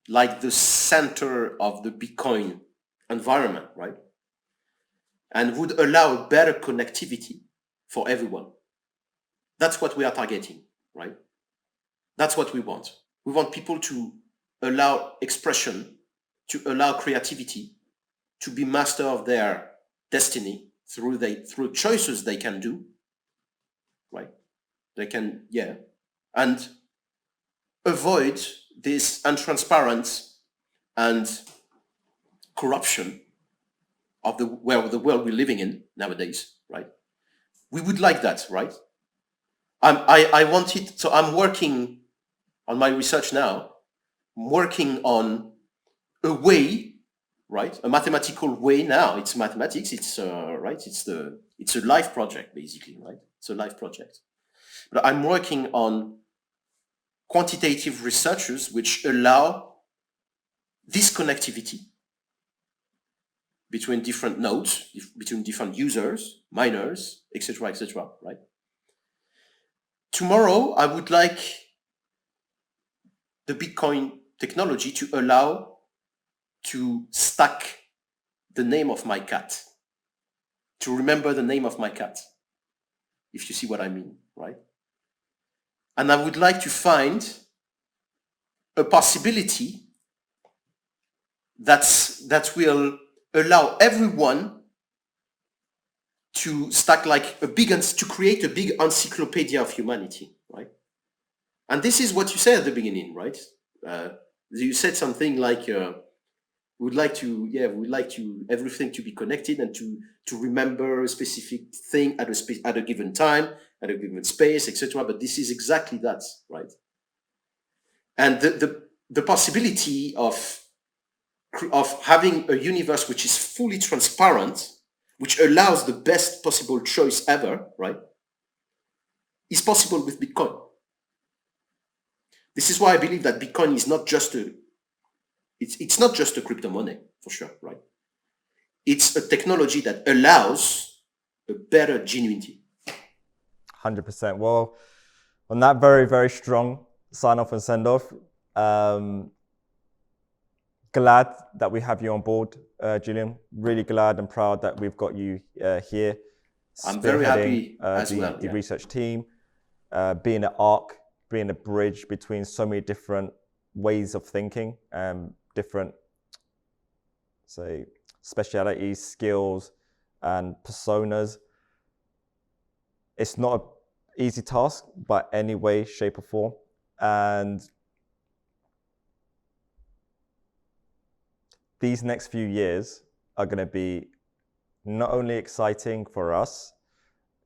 like the center of the Bitcoin environment, right? And would allow better connectivity for everyone. That's what we are targeting, right? That's what we want. We want people to allow expression, to allow creativity, to be master of their destiny through choices they can do, right? They can, and avoid this untransparent and corruption of the world we're living in nowadays, right? We would like that, right? I want it, so I'm working on my research now. I'm working on a way, right? A mathematical way now. It's mathematics. It's right. It's a life project basically, right? It's a life project. But I'm working on quantitative researches which allow this connectivity between different nodes, between different users, miners, etc., right? Tomorrow, I would like the Bitcoin technology to allow to stack the name of my cat, to remember the name of my cat, if you see what I mean, right? And I would like to find a possibility that will allow everyone to stack like to create a big encyclopedia of humanity, right? And this is what you said at the beginning, right? You said something like, we'd like to everything to be connected and to remember a specific thing at a given time, at a given space, etc. But this is exactly that, right? And the possibility of having a universe which is fully transparent, which allows the best possible choice ever, right, is possible with Bitcoin. This is why I believe that Bitcoin is not just it's not just a crypto money, for sure, right? It's a technology that allows a better genuinity. 100%. Well, on that very, very strong sign off and send off, glad that we have you on board, Julien. Really glad and proud that we've got you here. I'm very happy as well. The research team, being an arc, being a bridge between so many different ways of thinking, different, say, specialities, skills, and personas. It's not an easy task by any way, shape, or form. And these next few years are going to be not only exciting for us,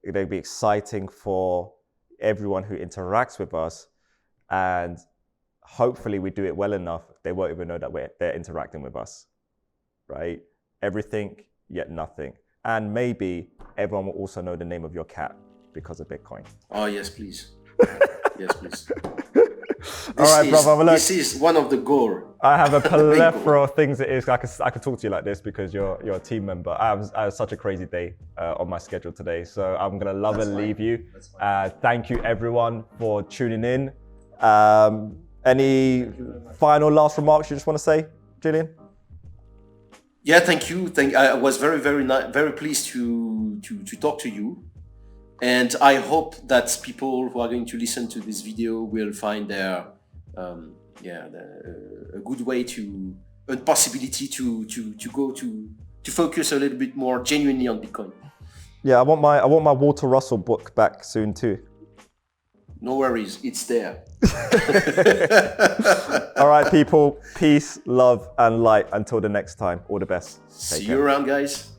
they'll be exciting for everyone who interacts with us. And hopefully we do it well enough, they won't even know that they're interacting with us, right? Everything, yet nothing. And maybe everyone will also know the name of your cat because of Bitcoin. Oh, yes, please. Yes, please. All right, brother. Well, look, this is one of the goals. I have a plethora of things it is. I could talk to you like this because you're a team member. I have such a crazy day on my schedule today. So I'm going to leave you. Thank you, everyone, for tuning in. Any final last remarks you just want to say, Julien? Yeah, thank you. I was very pleased to talk to you. And I hope that people who are going to listen to this video will find a good way a possibility to focus a little bit more genuinely on Bitcoin. Yeah, I want my Walter Russell book back soon too. No worries, it's there. All right, people. Peace, love, and light. Until the next time. All the best. See you around, guys.